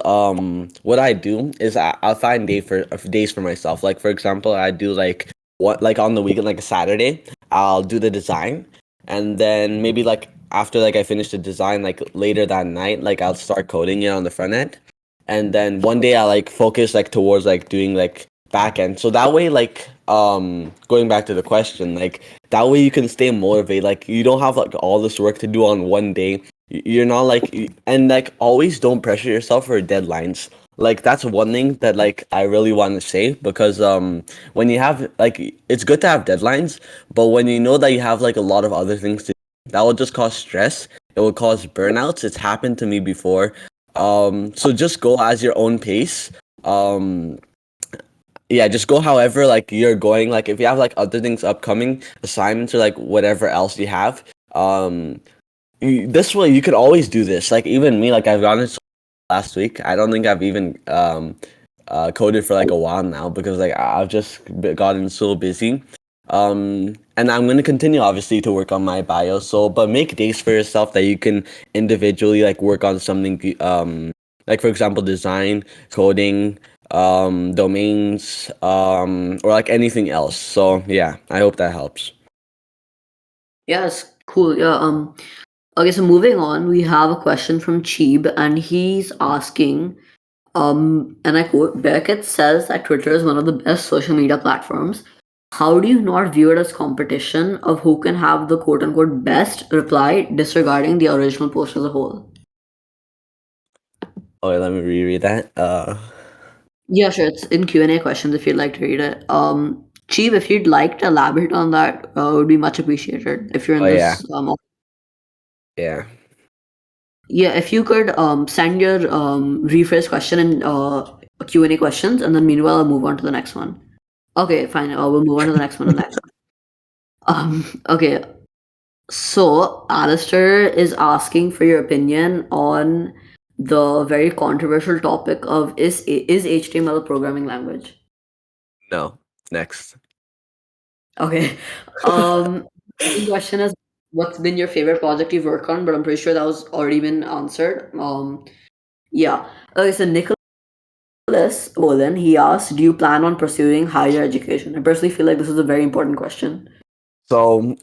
what I do is I'll find days for myself. Like for example, I do like on the weekend, like a Saturday, I'll do the design, and then maybe like after like I finish the design, like later that night, like I'll start coding it on the front end, and then one day I like focus like towards like doing like back end. So that way, like going back to the question, like that way you can stay motivated. Like you don't have like all this work to do on one day. You're not and like always don't pressure yourself for deadlines. Like that's one thing that like I really want to say, because when you have like it's good to have deadlines, but when you know that you have like a lot of other things to do, that will just cause stress. It will cause burnouts. It's happened to me before. So just go as your own pace. Um, yeah, just go however like you're going. Like if you have like other things upcoming, assignments or like whatever else you have, this way you could always do this. Like even me, like I've gotten it last week. I don't think I've even coded for like a while now, because like I've just gotten so busy. And I'm going to continue obviously to work on my bio. So, but make days for yourself that you can individually like work on something, like for example, design, coding, domains, or like anything else. So yeah, I hope that helps. Yes, cool. Yeah. Okay, so moving on, we have a question from Cheeb, and he's asking, and I quote, Bereket says that Twitter is one of the best social media platforms. How do you not view it as competition of who can have the quote unquote best reply, disregarding the original post as a whole? Oh, wait, let me reread that. Yeah, sure. It's in Q&A questions if you'd like to read it. Chief, if you'd like to elaborate on that, would be much appreciated if you're in Oh yeah, this. yeah. Yeah, if you could send your rephrase question in Q&A questions, and then meanwhile I'll move on to the next one. Okay, fine. We'll move on to the next one and next one. Okay. So Alistair is asking for your opinion on the very controversial topic of is HTML a programming language? No, next. Okay. Second question is, what's been your favorite project you've worked on? But I'm pretty sure that was already been answered. Yeah. Okay, so Nicholas Olin, he asked, do you plan on pursuing higher education? I personally feel like this is a very important question. So,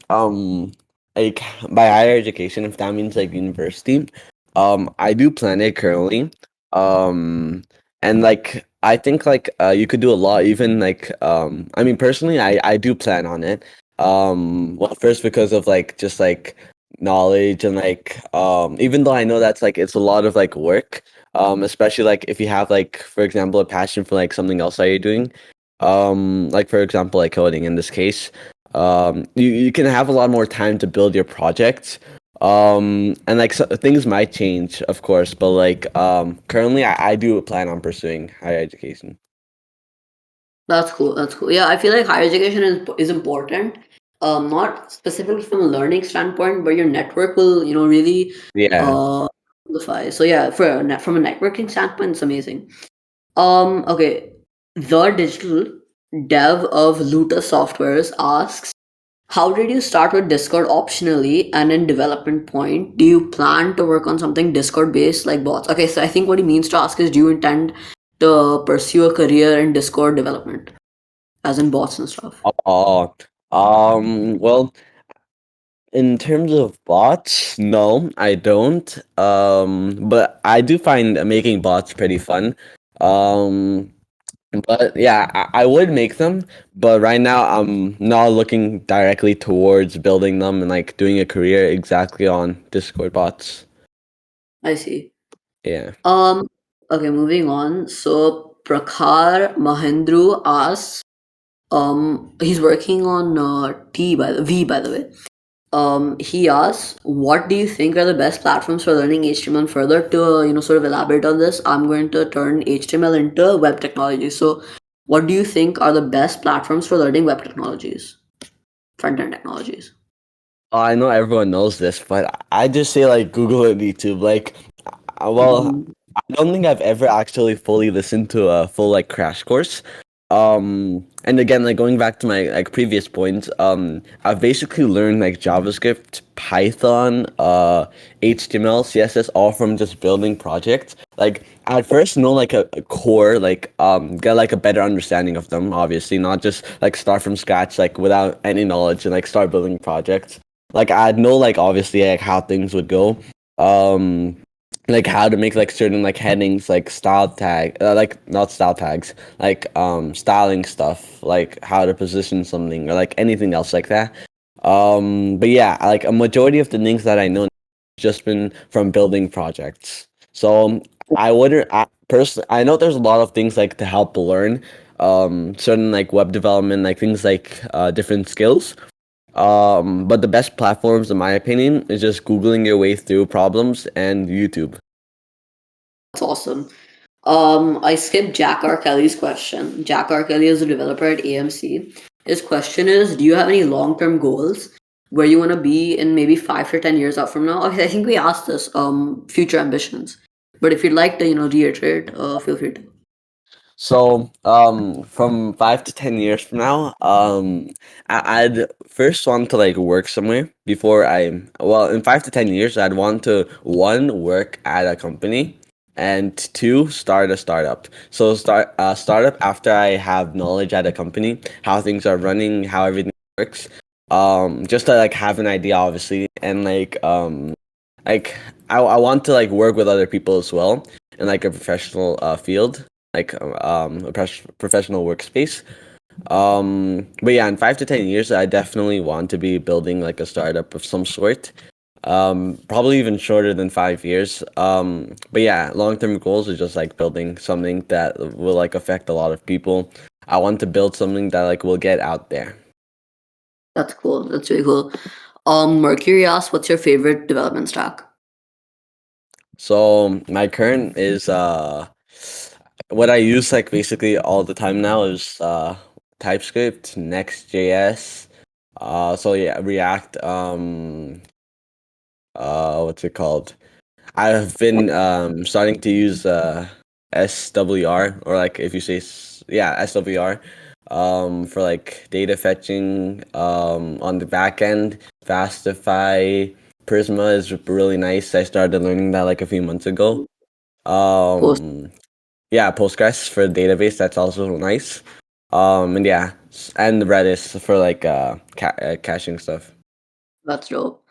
like by higher education, if that means like university, I do plan it currently. Um, and like I think like you could do a lot, even like I mean personally, I do plan on it. Well, first because of like just like knowledge and like even though I know that's like it's a lot of like work, especially like if you have like for example a passion for like something else that you're doing, like for example like coding in this case you can have a lot more time to build your project and like so, things might change of course but like currently I do plan on pursuing higher education. That's cool. That's cool. Yeah, I feel like higher education is important. Not specifically from a learning standpoint, but your network will, really Yeah. amplify. So yeah, from a networking standpoint, it's amazing. Okay. The digital dev of Lotus Softwares asks, how did you start with Discord optionally and in development point? Do you plan to work on something Discord based like bots? Okay, so I think what he means to ask is, do you intend to pursue a career in Discord development, as in bots and stuff? Oh, well, in terms of bots, no, I don't. But I do find making bots pretty fun. Um, But yeah, I would make them, but right now I'm not looking directly towards building them and like doing a career exactly on Discord bots. I see. Yeah. Okay, moving on. So Prakhar Mahendru asks, he's working on V by the way. He asks, what do you think are the best platforms for learning HTML? Further to sort of elaborate on this, I'm going to turn HTML into web technology. So, what do you think are the best platforms for learning web technologies, front end technologies? I know everyone knows this, but I just say like Google and YouTube. Like, well, Mhm. I don't think I've ever actually fully listened to a full like crash course. And again, like going back to my like previous points, I've basically learned like JavaScript, Python, HTML, CSS, all from just building projects. Like at first know like a core, like get like a better understanding of them, obviously, not just like start from scratch, like without any knowledge and like start building projects. Like I'd know like obviously like how things would go. Um like how to make like certain like headings like style tag like not style tags like styling stuff like how to position something or like anything else like that but yeah like a majority of the things that I know just been from building projects so I wouldn't personally I know there's a lot of things like to help learn certain like web development like things like different skills but the best platforms in my opinion is just googling your way through problems and YouTube. That's awesome. I skipped Jack R. Kelly's question. Jack R. Kelly is a developer at AMC. His question is, do you have any long-term goals where you want to be in maybe 5 to 10 years out from now? Okay, I think we asked this, future ambitions. But if you'd like to, reiterate, feel free to. So, from 5 to 10 years from now, I'd first want to like work somewhere before well, in 5 to 10 years, I'd want to one, work at a company, and two, start a startup. So start a startup after I have knowledge at a company, how things are running, how everything works. Just to like have an idea, obviously, and like I want to like work with other people as well in like a professional field, like a professional workspace. But yeah, in 5 to 10 years, I definitely want to be building like a startup of some sort. Probably even shorter than 5 years. But yeah, long-term goals are just like building something that will like affect a lot of people. I want to build something that like will get out there. That's cool. That's really cool. Mercury asks, what's your favorite development stack? So my current is what I use like basically all the time now is TypeScript, Next.js, so yeah, React, what's it called? I've been starting to use SWR, or like if you say yeah, SWR, for like data fetching on the back end. Fastify, Prisma is really nice. I started learning that like a few months ago. Post. Yeah, Postgres for database, that's also nice. And yeah, and Redis for like caching stuff. That's dope.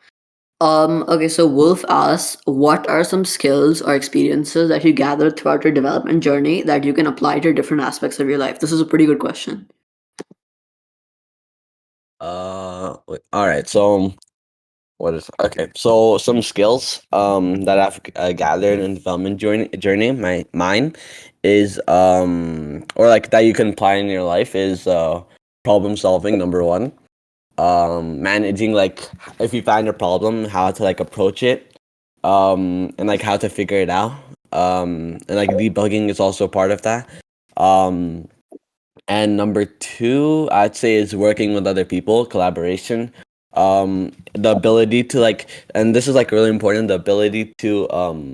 Okay, so Wolf asks, what are some skills or experiences that you gathered throughout your development journey that you can apply to different aspects of your life? This is a pretty good question. All right. So what is okay? So some skills that I've gathered in development journey. Mine is or like that you can apply in your life is problem solving, number one. Managing like if you find a problem, how to like approach it, and like how to figure it out. And like debugging is also part of that. Um, and number two, I'd say is working with other people, collaboration. The ability to like, and this is like really important, the ability to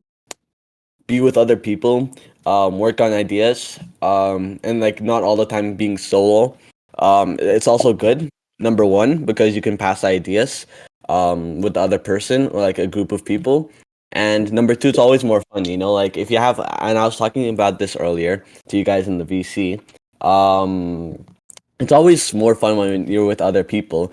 be with other people, work on ideas, and like not all the time being solo. It's also good, number one, because you can pass ideas with the other person or like a group of people. And number two, it's always more fun, like if you have, and I was talking about this earlier to you guys in the VC. It's always more fun when you're with other people,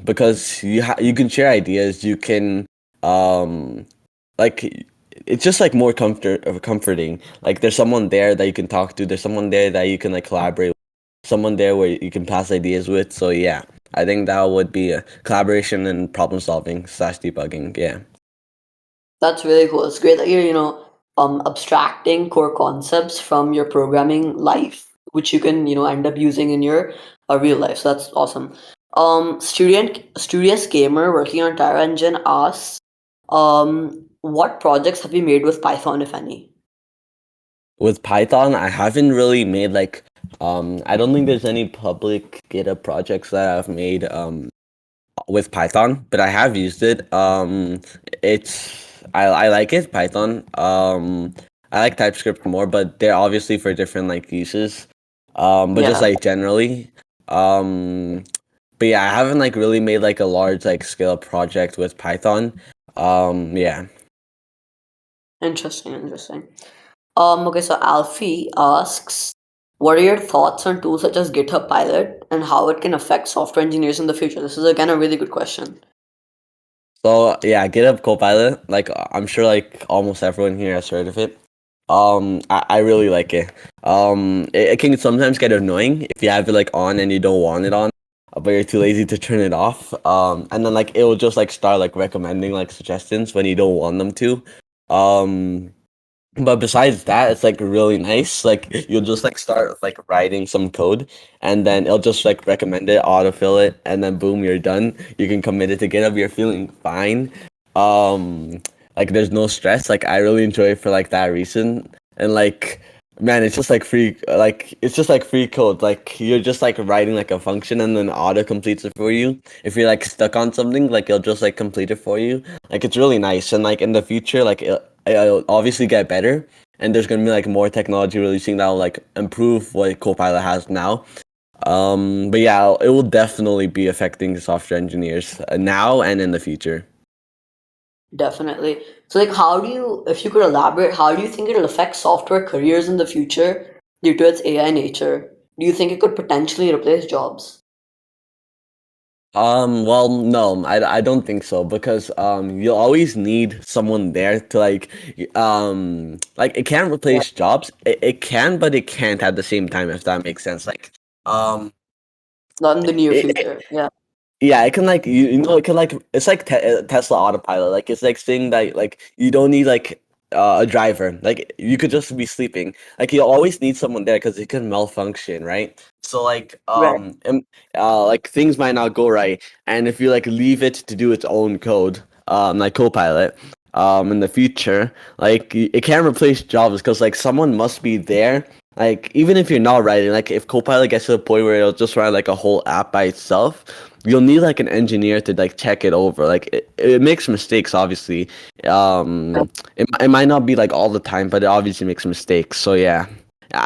because you can share ideas, you can like it's just like more comforting. Like there's someone there that you can talk to. There's someone there that you can like collaborate with. Someone there where you can pass ideas with. So yeah, I think that would be a collaboration and problem solving slash debugging. Yeah. That's really cool. It's great that you're, abstracting core concepts from your programming life, which you can, end up using in your real life. So that's awesome. Studious Gamer working on Tyra Engine asks, what projects have you made with Python, if any? With Python, I haven't really made like I don't think there's any public GitHub projects that I've made with Python, but I have used it. I like it, Python. I like TypeScript more, but they're obviously for different like uses. But just Yeah, like generally, um, but yeah, I haven't like really made like a large like scale project with Python. Yeah. interesting. Okay, so Alfie asks, what are your thoughts on tools such as GitHub Pilot and how it can affect software engineers in the future? This is again a really good question. So yeah, GitHub Copilot, like I'm sure like almost everyone here has heard of it. I really like it. It can sometimes get annoying if you have it like on and you don't want it on, but you're too lazy to turn it off. And then like it will just like start like recommending like suggestions when you don't want them to. Um, but besides that, it's like really nice. Like you'll just like start like writing some code, and then it'll just like recommend it, autofill it, and then boom, you're done. You can commit it to GitHub. You're feeling fine. Um, like there's no stress. Like I really enjoy it for like that reason. And like man, it's just like free. Like it's just like free code. Like you're just like writing like a function, and then auto completes it for you. If you're like stuck on something, like it'll just like complete it for you. Like it's really nice. And like in the future, like it'll obviously get better. and there's gonna be like more technology releasing that will like improve what Copilot has now. But yeah, it will definitely be affecting software engineers now and in the future. Definitely. So, like, how do you, if you could elaborate, how do you think it'll affect software careers in the future due to its AI nature? Do you think it could potentially replace jobs? Well, no, I don't think so because you'll always need someone there to like it can't Yeah. replace jobs. It can, but it can't at the same time, if that makes sense. Like, um, Not in the near it, future. Yeah. yeah, it can like you know it can like it's like Tesla autopilot. Like it's like saying that like you don't need like a driver. Like you could just be sleeping. Like you always need someone there because it can malfunction, right? So Right. like things might not go right, and if you like leave it to do its own code, like Copilot, in the future, like it can't replace jobs because like someone must be there. Like even if you're not writing, like if Copilot gets to the point where it'll just write like a whole app by itself, you'll need like an engineer to like check it over. Like it makes mistakes, obviously. It might not be like all the time, but it obviously makes mistakes. So yeah,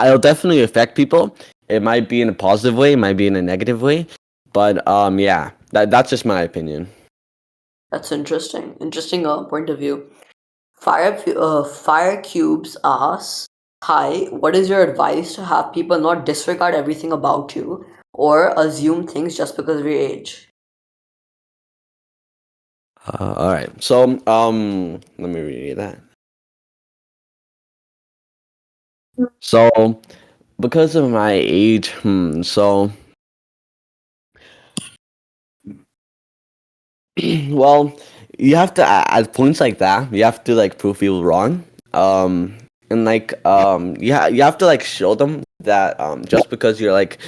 it'll definitely affect people. It might be in a positive way, it might be in a negative way, but yeah, that's just my opinion. That's interesting. Interesting point of view. Fire Cubes asks, "Hi, what is your advice to have people not disregard everything about you or assume things just because of your age?" All right, so let me read that. So because of my age, so well, you have to at points like that, you have to like prove people wrong. And like you have to like show them that just because you're like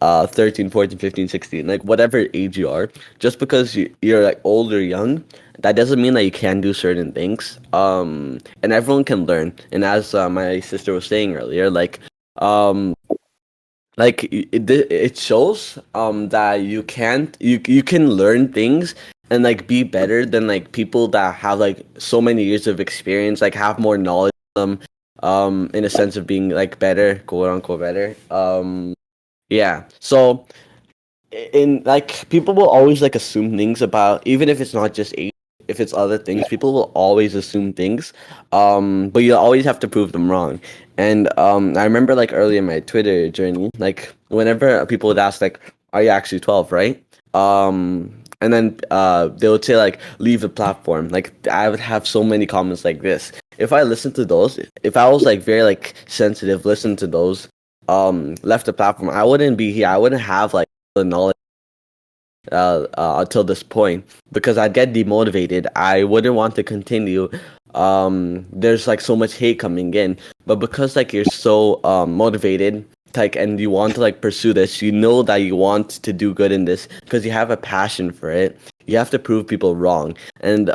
13, 14, 15, 16, like whatever age you are, just because you're like old or young, that doesn't mean that you can do certain things. And everyone can learn. And as my sister was saying earlier, um it shows that you can learn things and like be better than like people that have like so many years of experience, like have more knowledge than them, in a sense of being like better, quote unquote better. Yeah, so in like people will always like assume things about, even if it's not just age, if it's other things, people will always assume things, but you always have to prove them wrong. And I remember like early in my Twitter journey, like whenever people would ask like, are you actually 12, right? And then they would say like, leave the platform. Like I would have so many comments like this. If I listened to those, if I was like very like sensitive, listen to those, left the platform, I wouldn't be here. I wouldn't have like the knowledge until this point because I'd get demotivated. I wouldn't want to continue. There's like so much hate coming in, but because like you're so motivated, like, and you want to like pursue this, you know that you want to do good in this because you have a passion for it. You have to prove people wrong, and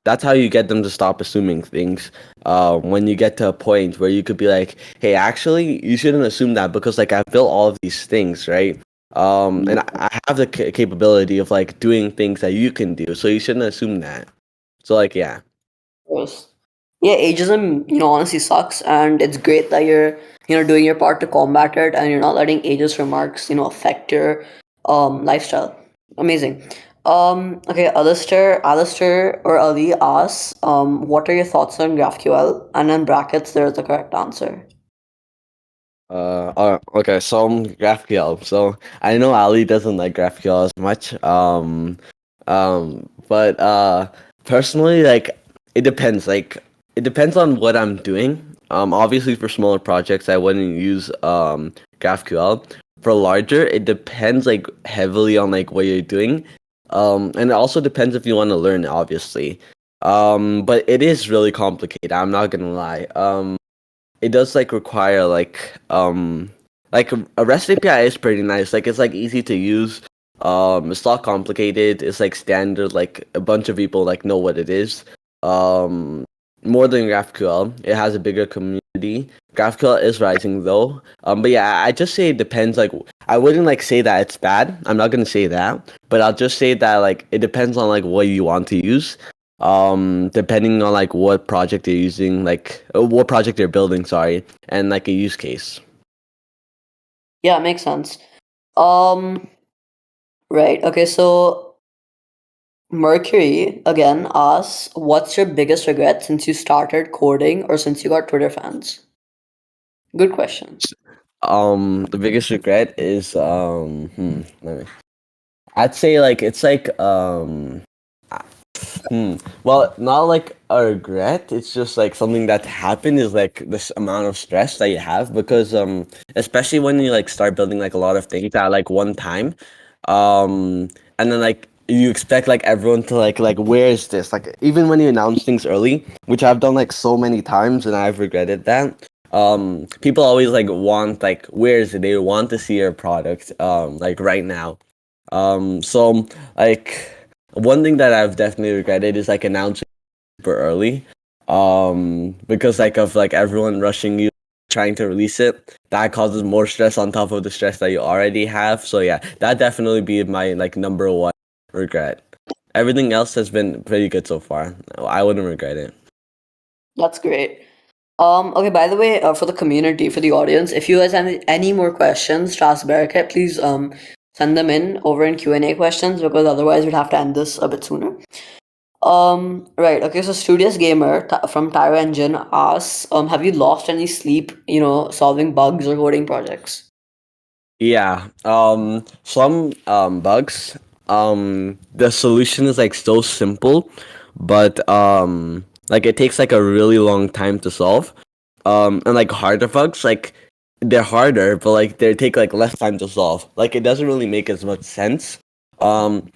that's how you get them to stop assuming things. When you get to a point where you could be like, hey, actually, you shouldn't assume that because like I've built all of these things, right? And I have the capability of like doing things that you can do, so you shouldn't assume that. So like, yeah. Yes. Yeah, ageism, honestly sucks, and it's great that you're, doing your part to combat it, and you're not letting ageist remarks, affect your lifestyle. Amazing. Okay, Alistair or Ali asks, what are your thoughts on GraphQL? And in brackets, there's the correct answer. Okay, so GraphQL. So I know Ali doesn't like GraphQL as much. But personally, like it depends. Like it depends on what I'm doing. Obviously for smaller projects, I wouldn't use GraphQL. For larger, it depends like heavily on like what you're doing. And it also depends if you want to learn, obviously. But it is really complicated. I'm not gonna lie. It does like require like a REST API is pretty nice. Like it's like easy to use. It's not complicated. It's like standard. Like a bunch of people like know what it is. Um, More than GraphQL, it has a bigger community. GraphQL is rising though. But yeah, I just say it depends. Like I wouldn't like say that it's bad. I'm not gonna say that, but I'll just say that like it depends on like what you want to use. depending on like what project you're using, like what project you're building, sorry, and like a use case. Yeah, makes sense. Um, right. Okay, so Mercury again asks, what's your biggest regret since you started coding or since you got Twitter fans? Good question. The biggest regret is let me, I'd say like it's like well, not like a regret. It's just like something that happened is like this amount of stress that you have because especially when you like start building like a lot of things at like one time, and then like you expect like everyone to like where is this? Like even when you announce things early, which I've done like so many times and I've regretted that. People always like want like where is it? They want to see your product like right now. So like one thing that I've definitely regretted is like announcing super early. Because like of like everyone rushing you trying to release it, that causes more stress on top of the stress that you already have. So yeah, that definitely be my like number one regret. Everything else has been pretty good so far. I wouldn't regret it. That's great. Okay, by the way, for the community, for the audience, if you guys have any more questions to ask Bereket, please send them in over in Q&A questions because otherwise we'd have to end this a bit sooner. Right. Okay. So Studious Gamer from Tyro Engine asks, have you lost any sleep, solving bugs or coding projects? Yeah. Some bugs. The solution is like so simple, but like it takes like a really long time to solve. And like harder bugs, like they're harder, but like they take like less time to solve. Like it doesn't really make as much sense. Um,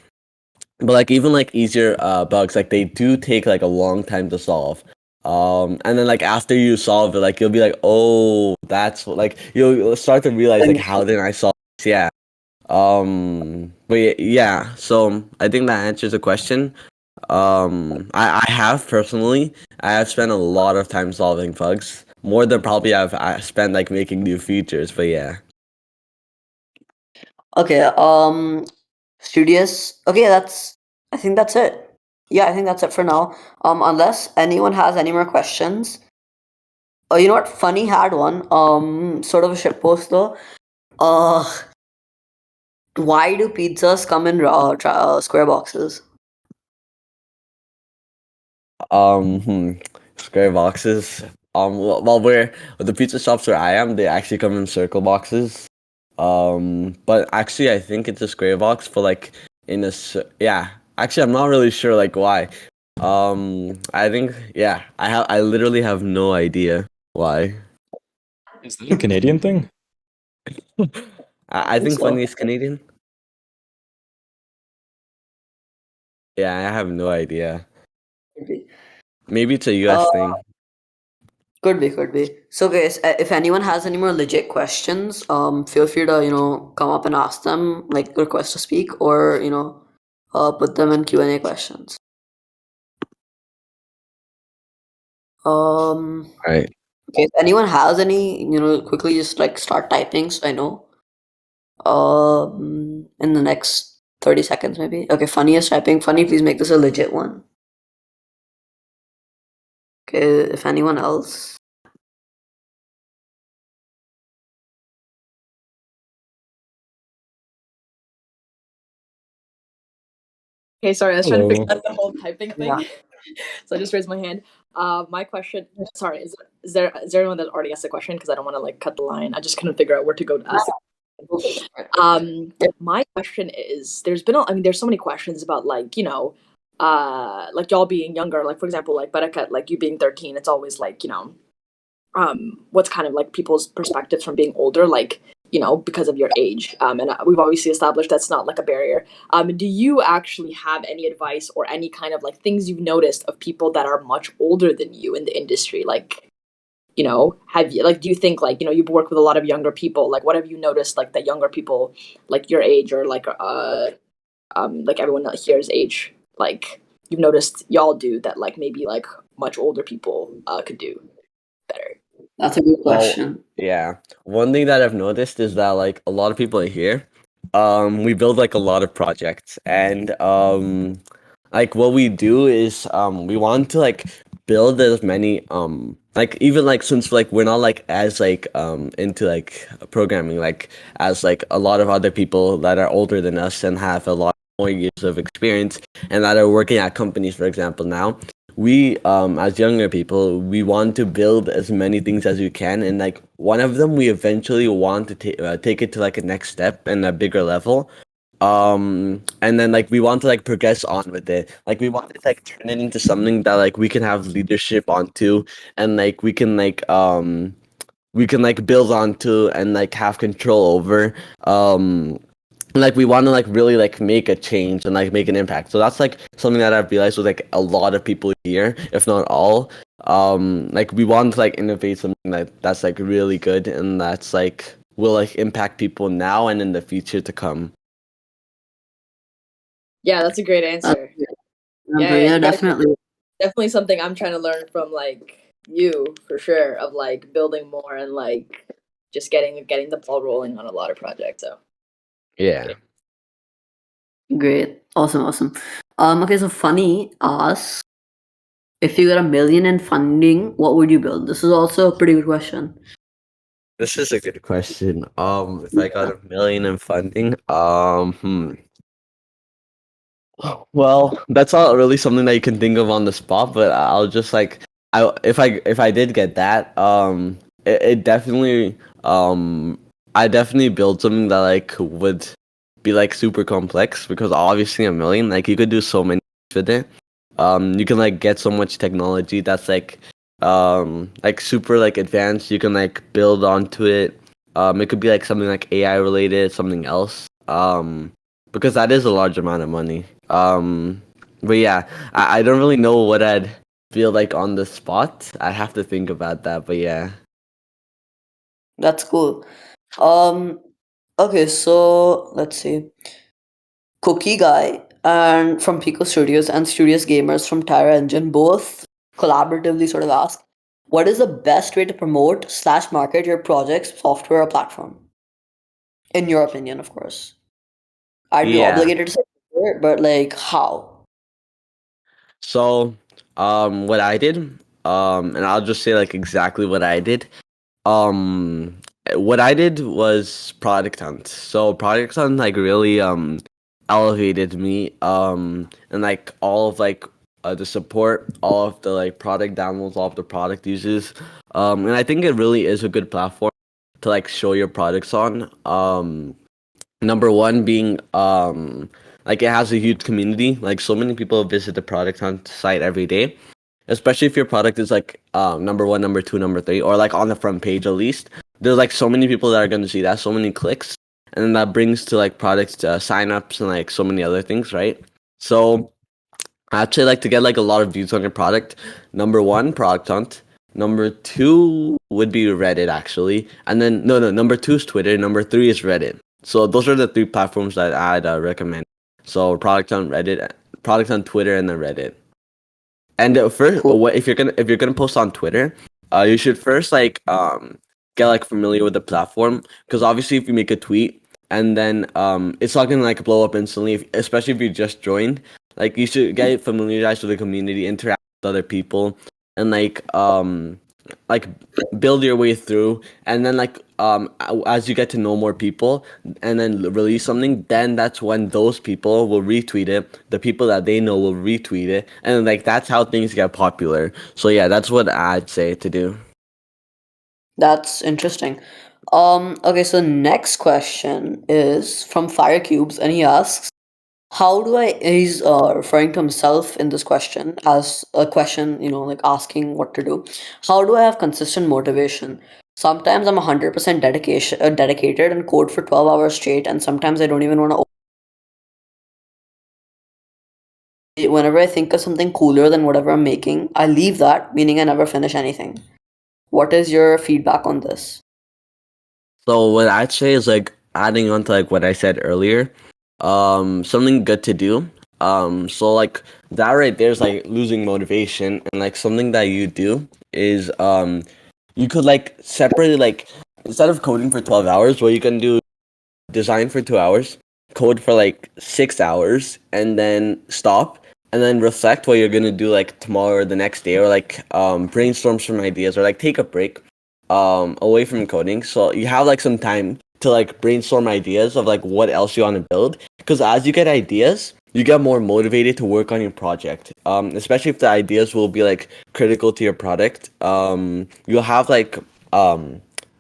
but like even like easier bugs, like they do take like a long time to solve. And then like after you solve it, like you'll be like, oh, that's like you'll start to realize like how did I solve this? Yeah. But yeah, so I think that answers the question. I have personally, I have spent a lot of time solving bugs, more than probably I spent like making new features. But yeah, Okay. Studious. Okay, I think that's it. Yeah, I think that's it for now. Unless anyone has any more questions. Oh, you know what? Funny had one. Sort of a shit post though. Uh, why do pizzas come in square boxes? hmm, square boxes. Well, where the pizza shops where I am, they actually come in circle boxes. But actually, I think it's a square box, but like yeah. Actually, I'm not really sure like why. I think yeah. I literally have no idea why. Is that a Canadian thing? I think So, funny is Canadian. Yeah, I have no idea. could be. Maybe it's a Uh, US thing. could be. So, guys, if anyone has any more legit questions, feel free to come up and ask them, like request to speak, or put them in Q&A questions. Um, Right. okay, if anyone has any, quickly just like start typing so I know. In the next 30 seconds maybe. Okay, Funny is typing. Funny, please make this a legit one. Okay, if anyone else. Okay, sorry, I was trying to figure Hello. out the whole typing Yeah. thing. So I just raised my hand. My question. Sorry, is there anyone that already asked a question? Because I don't want to like cut the line. I just couldn't figure out where to go to ask. My question is, there's so many questions about like like y'all being younger. Like for example, like Bereket, like you being 13. It's always like what's kind of like people's perspectives from being older, like because of your age. And we've obviously established that's not like a barrier. Do you actually have any advice or any kind of like things you've noticed of people that are much older than you in the industry? Like, have you like do you think like you've worked with a lot of younger people? Like, what have you noticed like that younger people like your age or like everyone here's age, like you've noticed y'all do that like maybe like much older people could do better? That's a good Well, question. yeah. One thing that I've noticed is that like a lot of people here, we build like a lot of projects, and like what we do is we want to like build as many like even like since like we're not like as like into like programming like as like a lot of other people that are older than us and have a lot more years of experience and that are working at companies, for example, now we as younger people we want to build as many things as we can, and like one of them we eventually want to take it to like a next step and a bigger level, and then like we want to like progress on with it, like we want to like turn it into something that like we can have leadership onto, and like we can like build onto and like have control over, like we want to like really like make a change and like make an impact. So that's like something that I've realized with like a lot of people here, if not all. Like we want to like innovate something that's like really good and that's like will like impact people now and in the future to come. Yeah, that's a great answer. Yeah, Yeah, you guys definitely. definitely something I'm trying to learn from like you for sure, of like building more and like just getting the ball rolling on a lot of projects. So Yeah. Great. Awesome. Okay, so Funny asks, if you got $1 million in funding, what would you build? This is also a pretty good question. This is a good question. If I got $1 million in funding, well, that's not really something that you can think of on the spot, but I'll just like if I did get that, it definitely I definitely build something that like would be like super complex, because obviously $1 million, like you could do so many things with it. You can like get so much technology that's like super like advanced. You can like build onto it. It could be like something like AI related, something else. Because that is a large amount of money. But yeah, I don't really know what I'd feel like on the spot. I have to think about that. But yeah. That's cool. Um, okay, so let's see. Cookie Guy and from Pico Studios and Studios Gamers from Tyra Engine both collaboratively sort of ask, what is the best way to promote slash market your project's software or platform? In your opinion, of course. I'd be Yeah. obligated to say it, but like how? So, what I did, and I'll just say like exactly what I did. Um, what I did was Product Hunt. So Product Hunt like really elevated me. And like all of like the support, all of the like product downloads, all of the product uses. And I think it really is a good platform to like show your products on. Number one being like it has a huge community. Like so many people visit the Product Hunt site every day, especially if your product is like number one, number two, number three, or like on the front page at least. There's like so many people that are going to see that, so many clicks, and then that brings to like products signups and like so many other things, right? So I actually like to get like a lot of views on your product. Number one, Product Hunt. Number two would be Reddit actually, and then no, number two is Twitter. Number three is Reddit. So those are the three platforms that I'd recommend. So Product Hunt, Reddit, Product Hunt, Twitter, and then Reddit. And first, Cool. if you're gonna post on Twitter, you should first like get like familiar with the platform, because obviously if you make a tweet and then it's not gonna like blow up instantly, especially if you just joined. Like you should get familiarized with the community, interact with other people, and like build your way through, and then like as you get to know more people and then release something, then that's when those people will retweet it, the people that they know will retweet it, and like that's how things get popular. So yeah, that's what I'd say to do. That's interesting. Okay, so next question is from Fire Cubes, and he asks, how do I, he's referring to himself in this question as a question, like asking what to do. How do I have consistent motivation? Sometimes I'm 100% dedicated and code for 12 hours straight, and sometimes I don't even want to. Whenever I think of something cooler than whatever I'm making, I leave that, meaning I never finish anything. What is your feedback on this? So what I'd say is like adding on to like what I said earlier, something good to do. So like that right there is like losing motivation, and like something that you do is you could like separate like, instead of coding for 12 hours, what you can do, design for 2 hours, code for like 6 hours, and then stop, and then reflect what you're gonna do like tomorrow or the next day, or like brainstorm some ideas, or like take a break away from coding, so you have like some time to like brainstorm ideas of like what else you want to build. Because as you get ideas, you get more motivated to work on your project, especially if the ideas will be like critical to your product. You'll have like a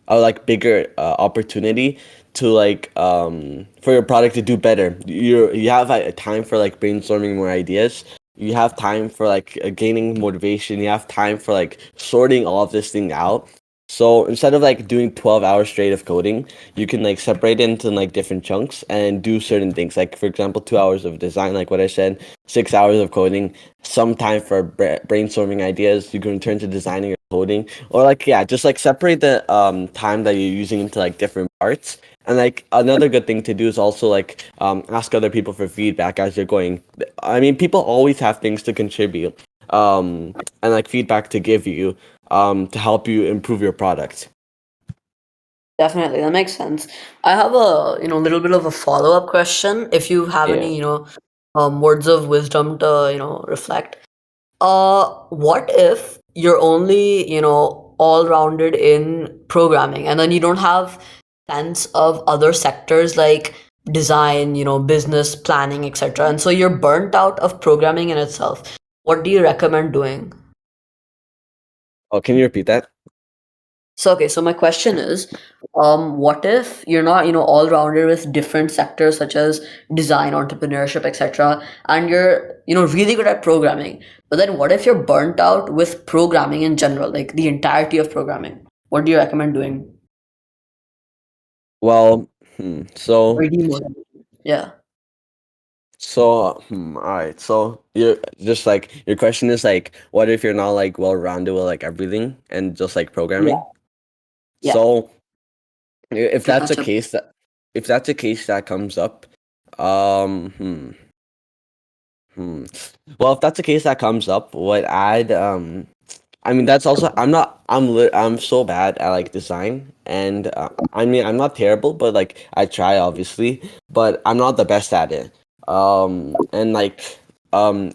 like bigger opportunity to like for your product to do better. You have like, time for like brainstorming more ideas. You have time for like gaining motivation. You have time for like sorting all of this thing out. So instead of like doing 12 hours straight of coding, you can like separate it into like different chunks and do certain things. Like for example, 2 hours of design, like what I said, 6 hours of coding, some time for brainstorming ideas. You can turn to designing or coding, or like yeah, just like separate the time that you're using into like different parts. And like another good thing to do is also like ask other people for feedback as you're going. I mean, people always have things to contribute and like feedback to give you to help you improve your product. Definitely, that makes sense. I have a little bit of a follow-up question. If you have Yeah. any words of wisdom to reflect. What if you're only all-rounded in programming, and then you don't have sense of other sectors like design, business planning, etc. And so you're burnt out of programming in itself. What do you recommend doing? Oh, can you repeat that? So okay, so my question is, what if you're not, all-rounded with different sectors such as design, entrepreneurship, etc., and you're, really good at programming, but then what if you're burnt out with programming in general, like the entirety of programming? What do you recommend doing? Well, Or demotivated? Yeah. all right. So you're just like your question is like, what if you're not like well-rounded with like everything and just like Yeah. programming? Yeah. So if If that's a that's your case that comes up, um, well, if that's the case that comes up, what I'd I mean, that's also I'm so bad at like design, and I mean I'm not terrible, but like I try obviously, but I'm not the best at it. And like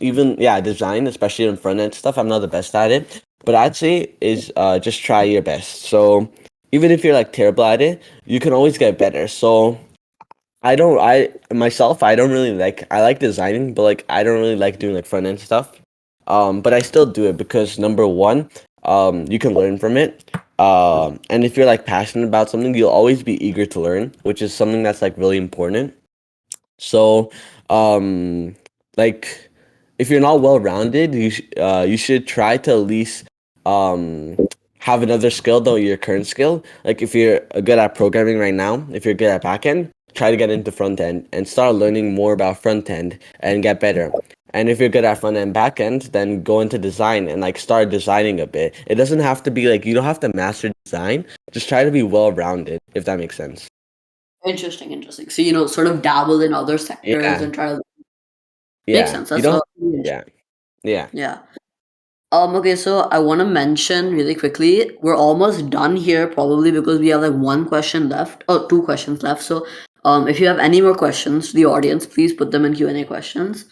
even yeah, design, especially in front end stuff, I'm not the best at it. But I'd say is just try your best. So even if you're like terrible at it, you can always get better. So I myself, I don't really like, I like designing, but like I don't really like doing like front end stuff. But I still do it because number one, you can learn from it. And if you're like passionate about something, you'll always be eager to learn, which is something that's like really important. So, um, like, if you're not well rounded, you should try to at least um have another skill though your current skill. Like, if you're good at programming right now, if you're good at backend, try to get into front end and start learning more about front end and get better. And if you're good at front end, back end, then go into design and like start designing a bit. It doesn't have to be like, you don't have to master design. Just try to be well rounded, if that makes sense. Interesting, interesting. So, sort of dabble in other sectors Yeah, and try to make yeah. sense. You That's don't. really interesting. Yeah. Yeah. Yeah. Okay, so I want to mention really quickly, we're almost done here probably because we have like one question left or two questions left. So, if you have any more questions to the audience, please put them in Q&A questions.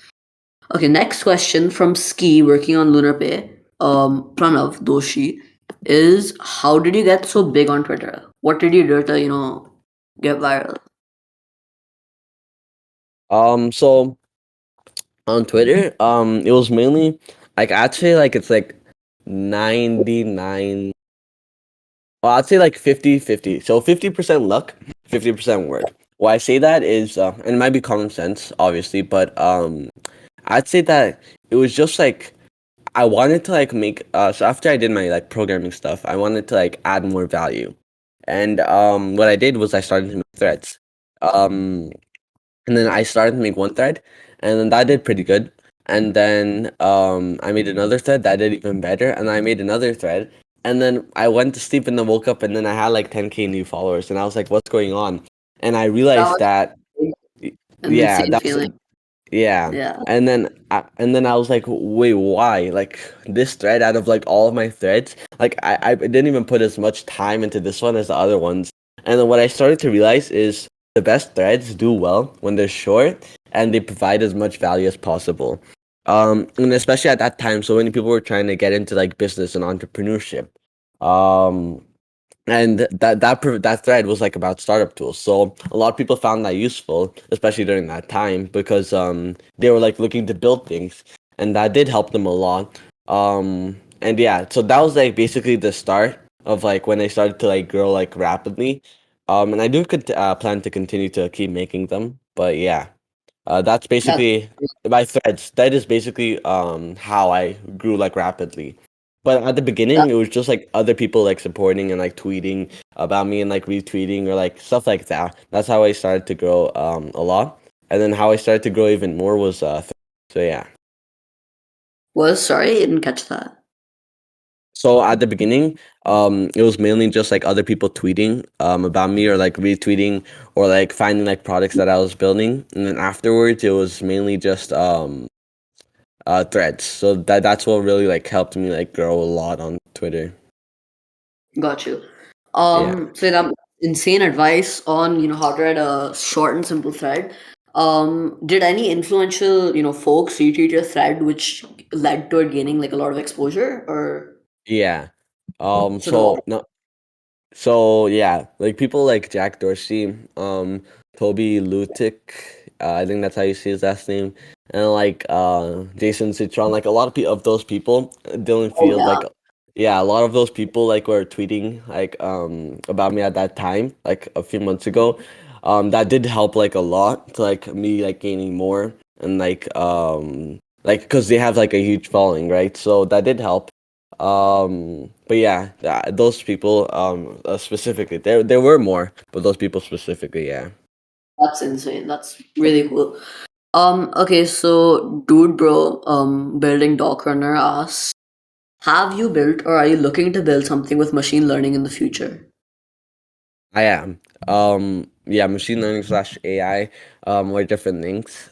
Okay, next question from Ski working on Lunar Pay, Pranav Doshi, is how did you get so big on Twitter? What did you do to, get viral? So on Twitter, it was mainly like I'd say like it's like 99, well, I'd say like 50-50. So 50% luck, 50% work. Why I say that is, and it might be common sense, obviously, but I'd say that it was just like I wanted to like make so after I did my like programming stuff, I wanted to like add more value. And what I did was I started to make threads. Um and then I started to make one thread, and then that did pretty good. And then I made another thread that did even better, and I made another thread. And then I went to sleep and then woke up, and then I had like 10K new followers, and I was like, "What's going on?" And I That realized was that, an yeah, insane that was feeling. yeah. Yeah. And then I was like, wait, why? Like this thread out of like all of my threads, like I didn't even put as much time into this one as the other ones. And then what I started to realize is the best threads do well when they're short and they provide as much value as possible. And especially at that time, so many people were trying to get into like business and entrepreneurship. Um, and that thread was like about startup tools, so a lot of people found that useful, especially during that time, because they were like looking to build things, and that did help them a lot. And yeah, so that was like basically the start of like when they started to like grow like rapidly. And I do plan to continue to keep making them, but yeah, that's That's basically my threads. That is basically how I grew like rapidly. But at the beginning, that it was just like other people like supporting and like tweeting about me and like retweeting or like stuff like that. That's how I started to grow a lot. And then how I started to grow even more was so yeah. was sorry, I didn't catch that. So at the beginning, it was mainly just like other people tweeting about me or like retweeting or like finding like products that I was building. And then afterwards, it was mainly just threads. So that's what really like helped me like grow a lot on Twitter. Got you. Yeah. So that insane advice on how to write a short and simple thread. Did any influential folks retweet your thread, which led to it gaining like a lot of exposure, or Yeah. so the No. So yeah, like people like Jack Dorsey, Toby Lutic, I think that's how you say his last name, and like Jason Citron, like a lot of of those people, Dylan oh Field, yeah, like yeah, a lot of those people like were tweeting like about me at that time, like a few months ago. That did help like a lot to like me like gaining more and like because they have like a huge following, right? So that did help. But yeah, those people specifically, there were more, but those people specifically, yeah. that's insane. That's really cool. Okay, so dude, bro, building Dock Runner asks, have you built or are you looking to build something with machine learning in the future? I am. Yeah, machine learning slash AI, or different things.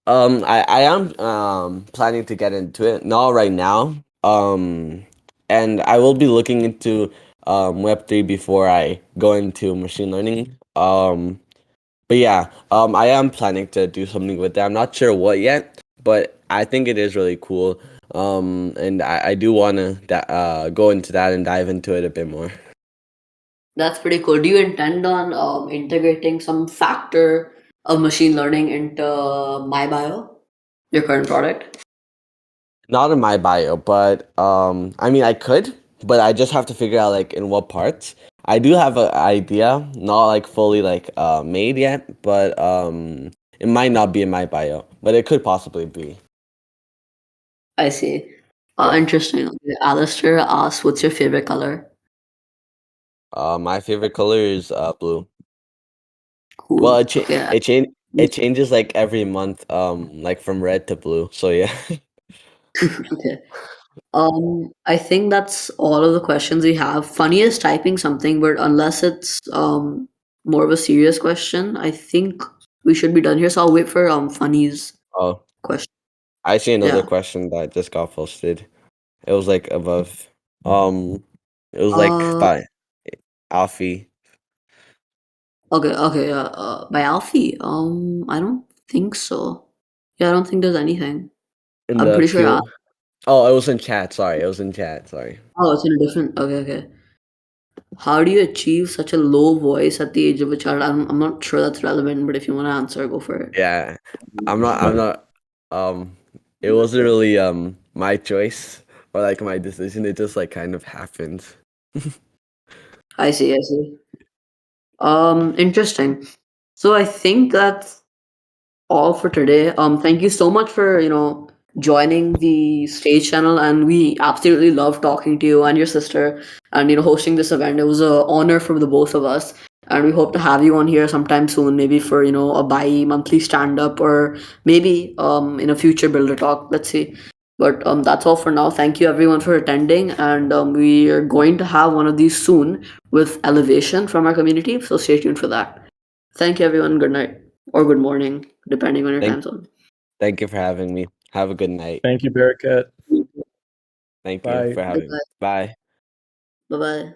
I am planning to get into it, not right now. And I will be looking into Web3 before I go into machine learning. But yeah, I am planning to do something with that. I'm not sure what yet, but I think it is really cool. And I do want to go into that and dive into it a bit more. That's pretty cool. Do you intend on integrating some factor of machine learning into MyBio, your current product? Not in my bio, but I mean, I could, but I just have to figure out like in what parts. I do have an idea, not like fully like made yet, but it might not be in my bio, but it could possibly be. I see. Yeah. Interesting. Okay, Alistair asks, what's your favorite color? My favorite color is blue. Well, Cool. Okay. it changes like every month, like from red to blue. So yeah. Okay. I think that's all of the questions we have. Funny is typing something, but unless it's more of a serious question, I think we should be done here. So I'll wait for Funny's Oh, question. I see another Yeah. question that just got posted. It was like above. Um, it was like Uh. by Alfie Okay. Okay. Yeah. By Alfie. I don't think so. Yeah, I don't think there's anything. in I'm the pretty sure. Q. Oh, it was in chat. Sorry, it was in chat. Sorry. Oh, it's in a different. Okay. Okay. How do you achieve such a low voice at the age of a child? I'm not sure that's relevant, but if you want to answer, go for it. Yeah, I'm not. Um, it wasn't really my choice or like my decision. It just like kind of happened. I see. I see. Interesting. So I think that's all for today. Thank you so much for joining the stage channel, and we absolutely love talking to you and your sister, and hosting this event. It was an honor for the both of us, and we hope to have you on here sometime soon, maybe for a bi-monthly stand up, or maybe in a future builder talk. Let's see. But that's all for now. Thank you everyone for attending, and we are going to have one of these soon with Elevation from our community. So stay tuned for that. Thank you everyone. Good night or good morning, depending on your Thank time zone. thank you for having me. Have a good night. Thank you, Bereket. Thank you Bye. for having me. Goodbye. Bye. Bye bye.